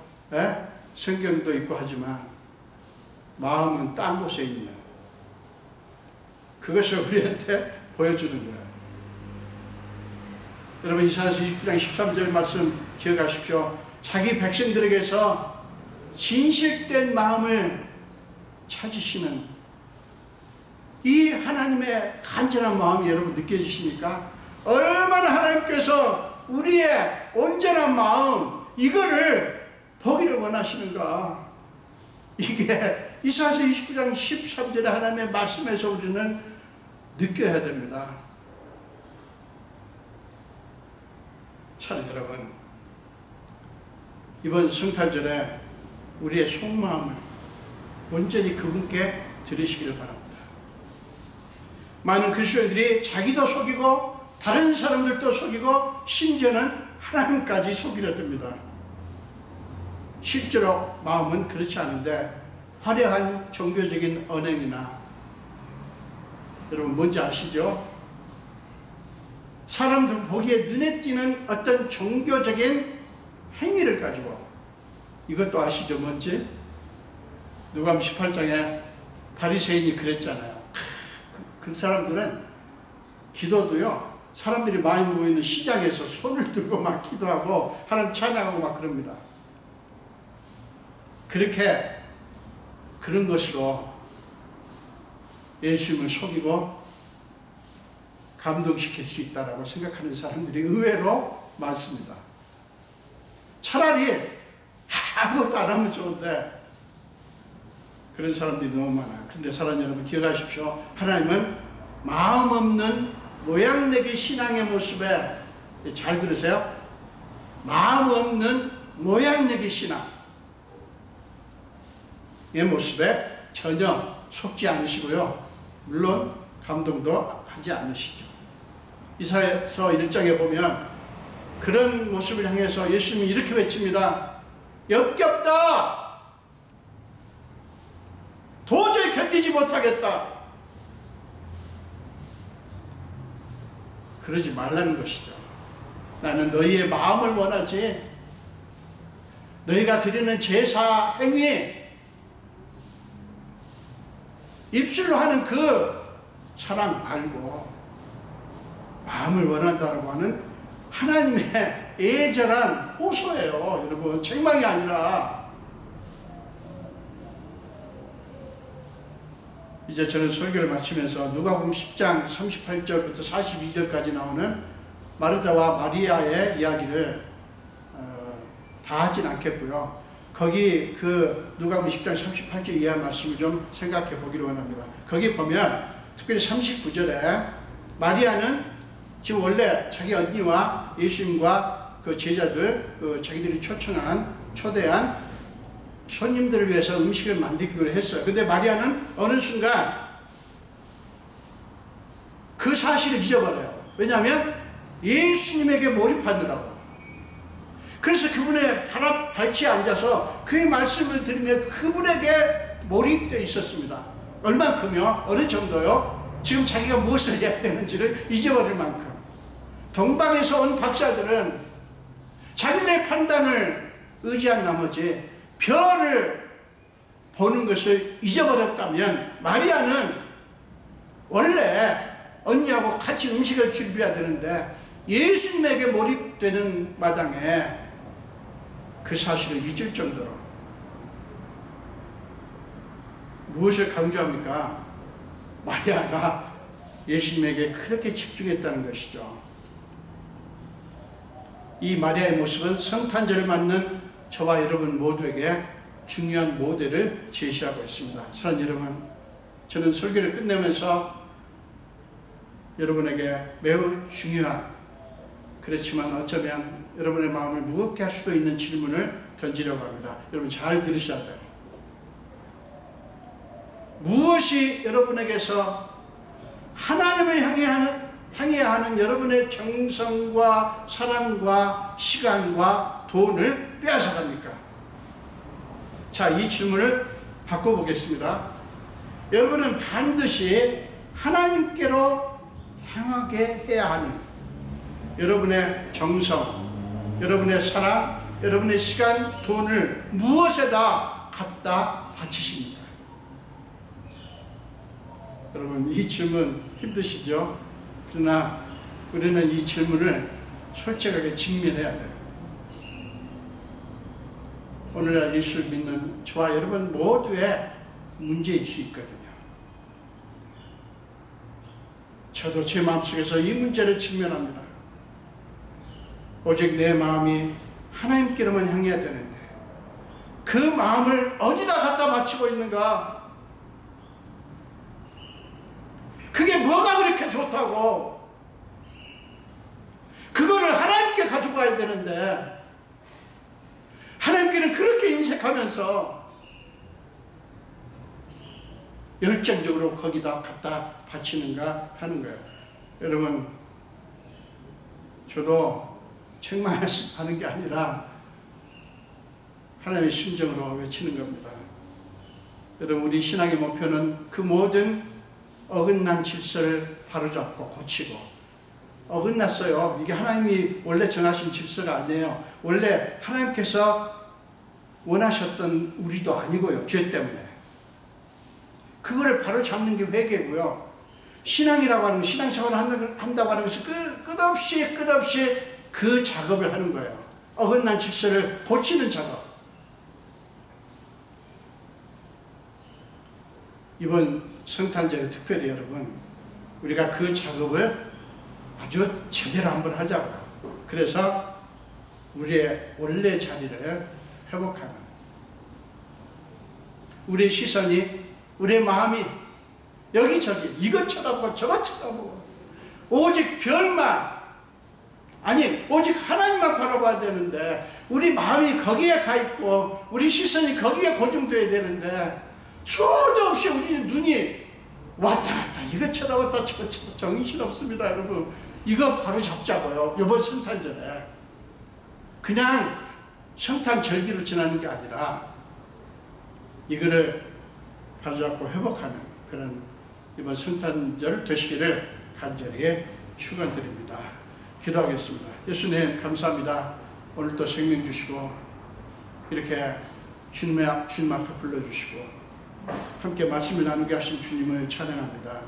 성경도 읽고 하지만 마음은 딴 곳에 있는, 그것을 우리한테 보여주는 거예요. 여러분, 이사야서 29장 13절 말씀 기억하십시오. 자기 백성들에게서 진실된 마음을 찾으시는 이 하나님의 간절한 마음이 여러분 느껴지십니까? 얼마나 하나님께서 우리의 온전한 마음, 이거를 보기를 원하시는가. 이게 이사야서 29장 13절의 하나님의 말씀에서 우리는 느껴야 됩니다. 사랑하는 여러분, 이번 성탄절에 우리의 속마음을 온전히 그분께 드리시기를 바랍니다. 많은 그리스도인들이 자기도 속이고 다른 사람들도 속이고 심지어는 하나님까지 속이려 듭니다. 실제로 마음은 그렇지 않은데 화려한 종교적인 언행이나, 여러분 뭔지 아시죠? 사람들 보기에 눈에 띄는 어떤 종교적인 행위를 가지고, 이것도 아시죠? 뭔지? 누가복음 18장에 바리새인이 그랬잖아요. 그 사람들은 기도도요, 사람들이 많이 모이는 시장에서 손을 들고 막 기도하고 하나님 찬양하고 막 그럽니다. 그렇게 그런 것으로 예수님을 속이고 감동시킬 수 있다고 생각하는 사람들이 의외로 많습니다. 차라리 아무것도 안 하면 좋은데 그런 사람들이 너무 많아요. 그런데 사랑하는 여러분, 기억하십시오. 하나님은 마음 없는 모양내기 신앙의 모습에, 잘 들으세요, 마음 없는 모양내기 신앙, 모습에 전혀 속지 않으시고요. 물론 감동도 하지 않으시죠. 이사야서 1장에 보면 그런 모습을 향해서 예수님이 이렇게 외칩니다. 역겹다. 도저히 견디지 못하겠다. 그러지 말라는 것이죠. 나는 너희의 마음을 원하지, 너희가 드리는 제사 행위, 입술로 하는 그 사랑 말고 마음을 원한다고 하는 하나님의 애절한 호소예요. 여러분, 책망이 아니라. 이제 저는 설교를 마치면서 누가복음 10장 38절부터 42절까지 나오는 마르다와 마리아의 이야기를 다 하진 않겠고요. 거기 그 누가복음 10장 38절 이하 말씀을 좀 생각해 보기를 원합니다. 거기 보면 특별히 39절에 마리아는 지금 원래 자기 언니와 예수님과 그 제자들, 그 자기들이 초대한 손님들을 위해서 음식을 만들기로 했어요. 근데 마리아는 어느 순간 그 사실을 잊어버려요. 왜냐하면 예수님에게 몰입하느라고. 그래서 그분의 발치에 앉아서 그의 말씀을 들으며 그분에게 몰입되어 있었습니다. 얼만큼요? 어느 정도요? 지금 자기가 무엇을 해야 되는지를 잊어버릴 만큼. 동방에서 온 박사들은 자기들의 판단을 의지한 나머지 별을 보는 것을 잊어버렸다면, 마리아는 원래 언니하고 같이 음식을 준비해야 되는데 예수님에게 몰입되는 마당에 그 사실을 잊을 정도로. 무엇을 강조합니까? 마리아가 예수님에게 그렇게 집중했다는 것이죠. 이 마리아의 모습은 성탄절을 맞는 저와 여러분 모두에게 중요한 모델을 제시하고 있습니다. 사랑하는 여러분, 저는 설교를 끝내면서 여러분에게 매우 중요한, 그렇지만 어쩌면 여러분의 마음을 무겁게 할 수도 있는 질문을 던지려고 합니다. 여러분 잘 들으셔야 돼요. 무엇이 여러분에게서 하나님을 향해야 하는 여러분의 정성과 사랑과 시간과 돈을 빼앗아갑니까? 자, 이 질문을 바꿔보겠습니다. 여러분은 반드시 하나님께로 향하게 해야 하는 여러분의 정성, 여러분의 사랑, 여러분의 시간, 돈을 무엇에다 갖다 바치십니까? 여러분, 이 질문 힘드시죠? 그러나 우리는 이 질문을 솔직하게 직면해야 돼요. 오늘날 예수를 믿는 저와 여러분 모두의 문제일 수 있거든요. 저도 제 마음속에서 이 문제를 직면합니다. 오직 내 마음이 하나님께로만 향해야 되는데 그 마음을 어디다 갖다 바치고 있는가? 그게 뭐가 그렇게 좋다고? 그거를 하나님께 가지고 가야 되는데 하나님께는 그렇게 인색하면서 열정적으로 거기다 갖다 바치는가 하는 거예요. 여러분, 저도 책망하는 게 아니라 하나님의 심정으로 외치는 겁니다. 여러분, 우리 신앙의 목표는 그 모든 어긋난 질서를 바로잡고 고치고. 어긋났어요. 이게 하나님이 원래 정하신 질서가 아니에요. 원래 하나님께서 원하셨던 우리도 아니고요. 죄 때문에. 그거를 바로잡는 게 회개고요. 신앙이라고 하는, 신앙생활을 한다고 하는 것은 끝없이 그 작업을 하는 거예요. 어긋난 질서를 고치는 작업. 이번 성탄절에 특별히 여러분, 우리가 그 작업을 아주 제대로 한번 하자고요. 그래서 우리의 원래 자리를 회복하는, 우리의 시선이, 우리의 마음이 여기저기 이것 쳐다보고 저것 쳐다보고 오직 별만, 아니 오직 하나님만 바라봐야 되는데 우리 마음이 거기에 가 있고 우리 시선이 거기에 고정돼야 되는데 수도 없이 우리 눈이 왔다 갔다 이거 쳐다봤다 저거 쳐다봤다 정신없습니다. 여러분 이거 바로 잡자고요. 이번 성탄절에 그냥 성탄 절기로 지나는 게 아니라 이거를 바로잡고 회복하는 그런 이번 성탄절 되시기를 간절히 축원드립니다. 기도하겠습니다. 예수님 감사합니다. 오늘 또 생명 주시고 이렇게 주님 앞에 불러주시고 함께 말씀을 나누게 하신 주님을 찬양합니다.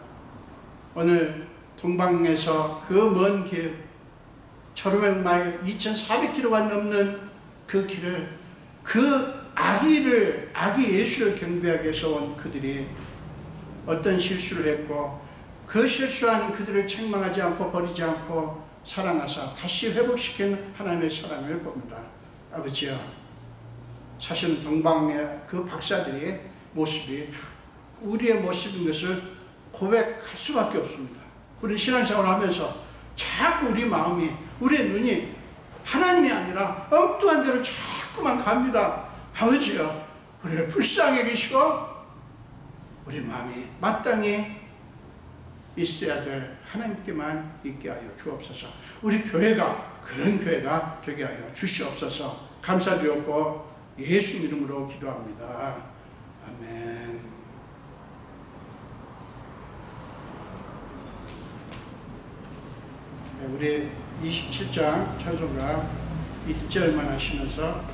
오늘 동방에서 그 먼 길 1500마일 2400km가 넘는 그 길을 그 아기 예수를 경배하기 위해서 온 그들이 어떤 실수를 했고 그 실수한 그들을 책망하지 않고 버리지 않고 사랑하사 다시 회복시킨 하나님의 사랑을 봅니다. 아버지여, 사실은 동방의 그 박사들의 모습이 우리의 모습인 것을 고백할 수밖에 없습니다. 우리 신앙생활을 하면서 자꾸 우리 마음이, 우리의 눈이 하나님이 아니라 엉뚱한 데로 자꾸만 갑니다. 아버지여, 우리를 불쌍히 계시고 우리 마음이 마땅히 있어야 될 하나님께만 있게 하여 주옵소서. 우리 교회가 그런 교회가 되게 하여 주시옵소서. 감사드렸고 예수 이름으로 기도합니다. 아멘. 우리 27장 찬송가 1절만 하시면서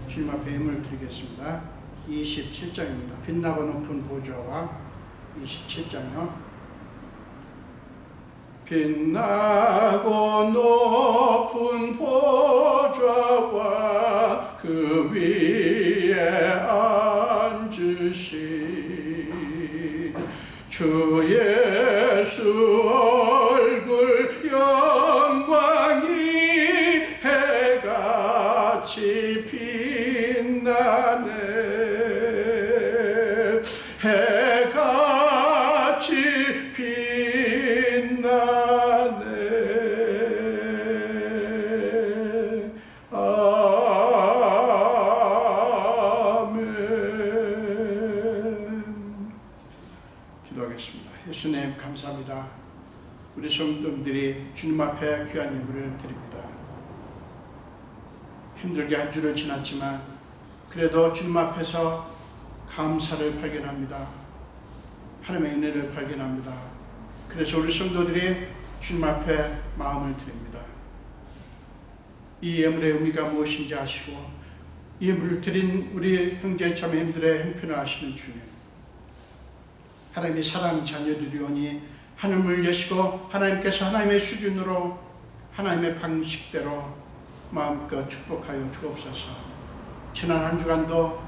주님 앞에 예물을 드리겠습니다. 27장입니다. 빛나고 높은 보좌와 27장이요. 빛나고 높은 보좌와 그 위에 앉으신 주 예수 얼굴 영광이 해같이 빛나네. 해같이 빛나네. 아멘. 기도하겠습니다. 예수님 감사합니다. 우리 성도들이 주님 앞에 귀한 예물을 드립니다. 힘들게 한 주를 지났지만 그래도 주님 앞에서 감사를 발견합니다. 하나님의 은혜를 발견합니다. 그래서 우리 성도들이 주님 앞에 마음을 드립니다. 이 예물의 의미가 무엇인지 아시고 이 예물을 드린 우리 형제 자매님들의 형편을 아시는 주님, 하나님의 사랑하는 자녀들이오니 하늘을 여시고 하나님께서 하나님의 수준으로 하나님의 방식대로 마음껏 축복하여 주옵소서. 지난 한 주간도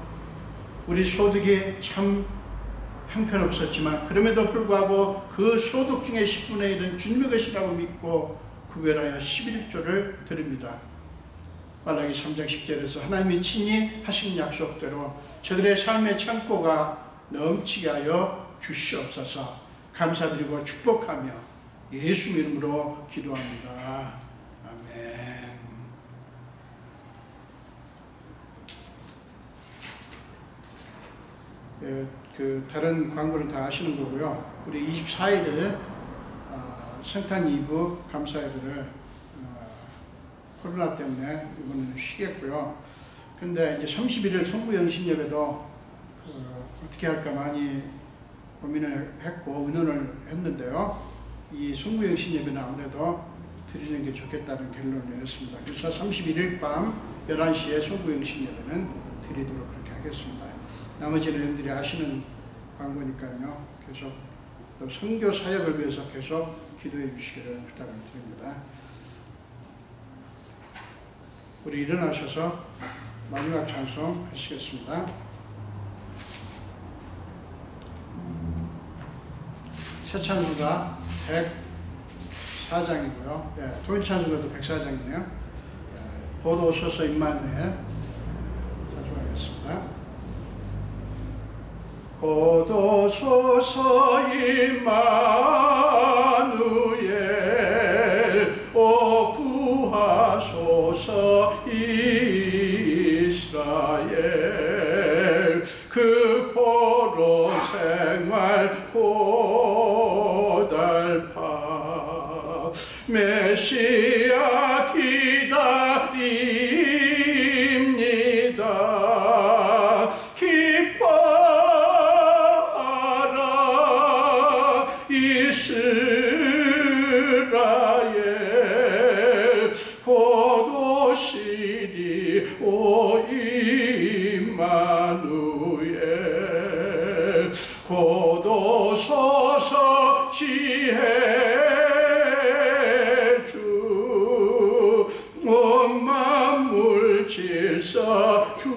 우리 소득이 참 형편없었지만 그럼에도 불구하고 그 소득 중에 10분의 1은 주님의 것이라고 믿고 구별하여 11조를 드립니다. 말라기 3장 10절에서 하나님이 친히 하신 약속대로 저들의 삶의 창고가 넘치게 하여 주시옵소서. 감사드리고 축복하며 예수 이름으로 기도합니다. 아멘. 다른 광고는 다 하시는 거고요. 우리 24일 성탄 2부 감사 예배를 코로나 때문에 이번에는 쉬겠고요. 근데 이제 31일 송구영신 예배도 어떻게 할까 많이 고민을 했고 의논을 했는데요. 이 송구영신 예배는 아무래도 드리는 게 좋겠다는 결론을 내렸습니다. 그래서 31일 밤 11시에 송구영신 예배는 드리도록 그렇게 하겠습니다. 나머지는 여러분들이 아시는 광고니까요. 계속 또 선교 사역을 위해서 계속 기도해 주시기를 부탁을 드립니다. 우리 일어나셔서 마지막 찬송 하시겠습니다. 새 찬송가 104장이고요. 예, 토요일 찬송가도 104장이네요. 곧 오소서 임마누엘 찬송하겠습니다. 곧 오소서 임마누엘 오 구하소서 이스라엘 그 포로 메시아 기다립니다. 기뻐하라 이스라엘, 곧 오시리 오 임마누엘. 곧 오소서 지혜 주, 온 만물 질서 주시고,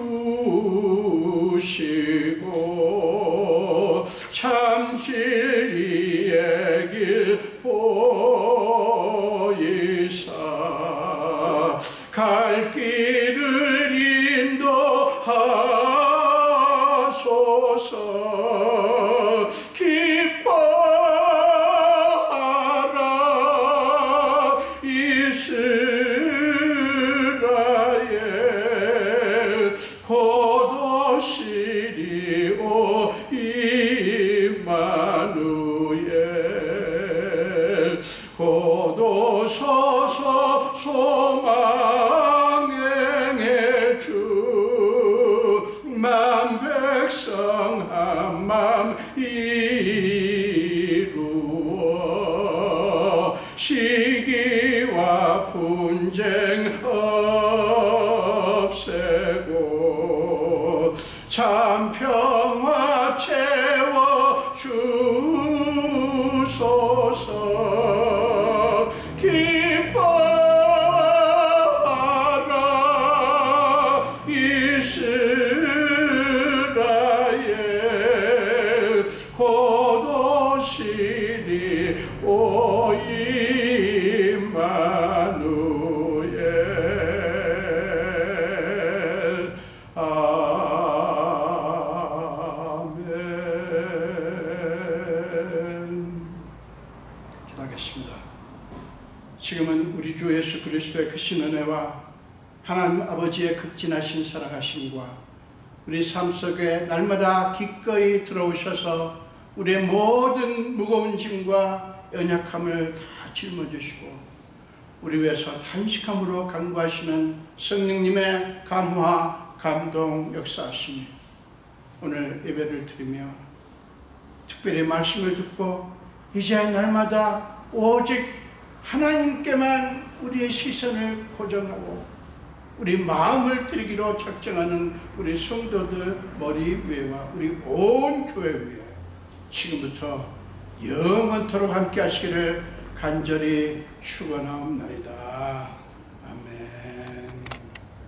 참 진리의 길 보이사 갈 길을 인도하소서. 기뻐하라 이스라엘, 곧 오시리 오 임마누엘. 곧 오소서 소망의 주, 만 백성 한 맘 이루어 시기와 분쟁 없애고 참 평화 채워 주소서. 기뻐하라 이스라엘, 곧 오시리 오 임마누엘. 아멘. 기도하겠습니다. 지금은 우리 주 예수 그리스도의 크신 은혜와 하나님 아버지의 극진하신 사랑하심과 우리 삶 속에 날마다 기꺼이 들어오셔서 우리의 모든 무거운 짐과 연약함을 다 짊어지시고 우리 위해서 탄식함으로 간구하시는 성령님의 감화 감동 역사하시니 오늘 예배를 드리며 특별히 말씀을 듣고 이제 날마다 오직 하나님께만 우리의 시선을 고정하고 우리 마음을 드리기로 작정하는 우리 성도들 머리 위에와 우리 온 교회 위에 지금부터 영원토록 함께 하시기를 간절히 축원하옵나이다. 아멘.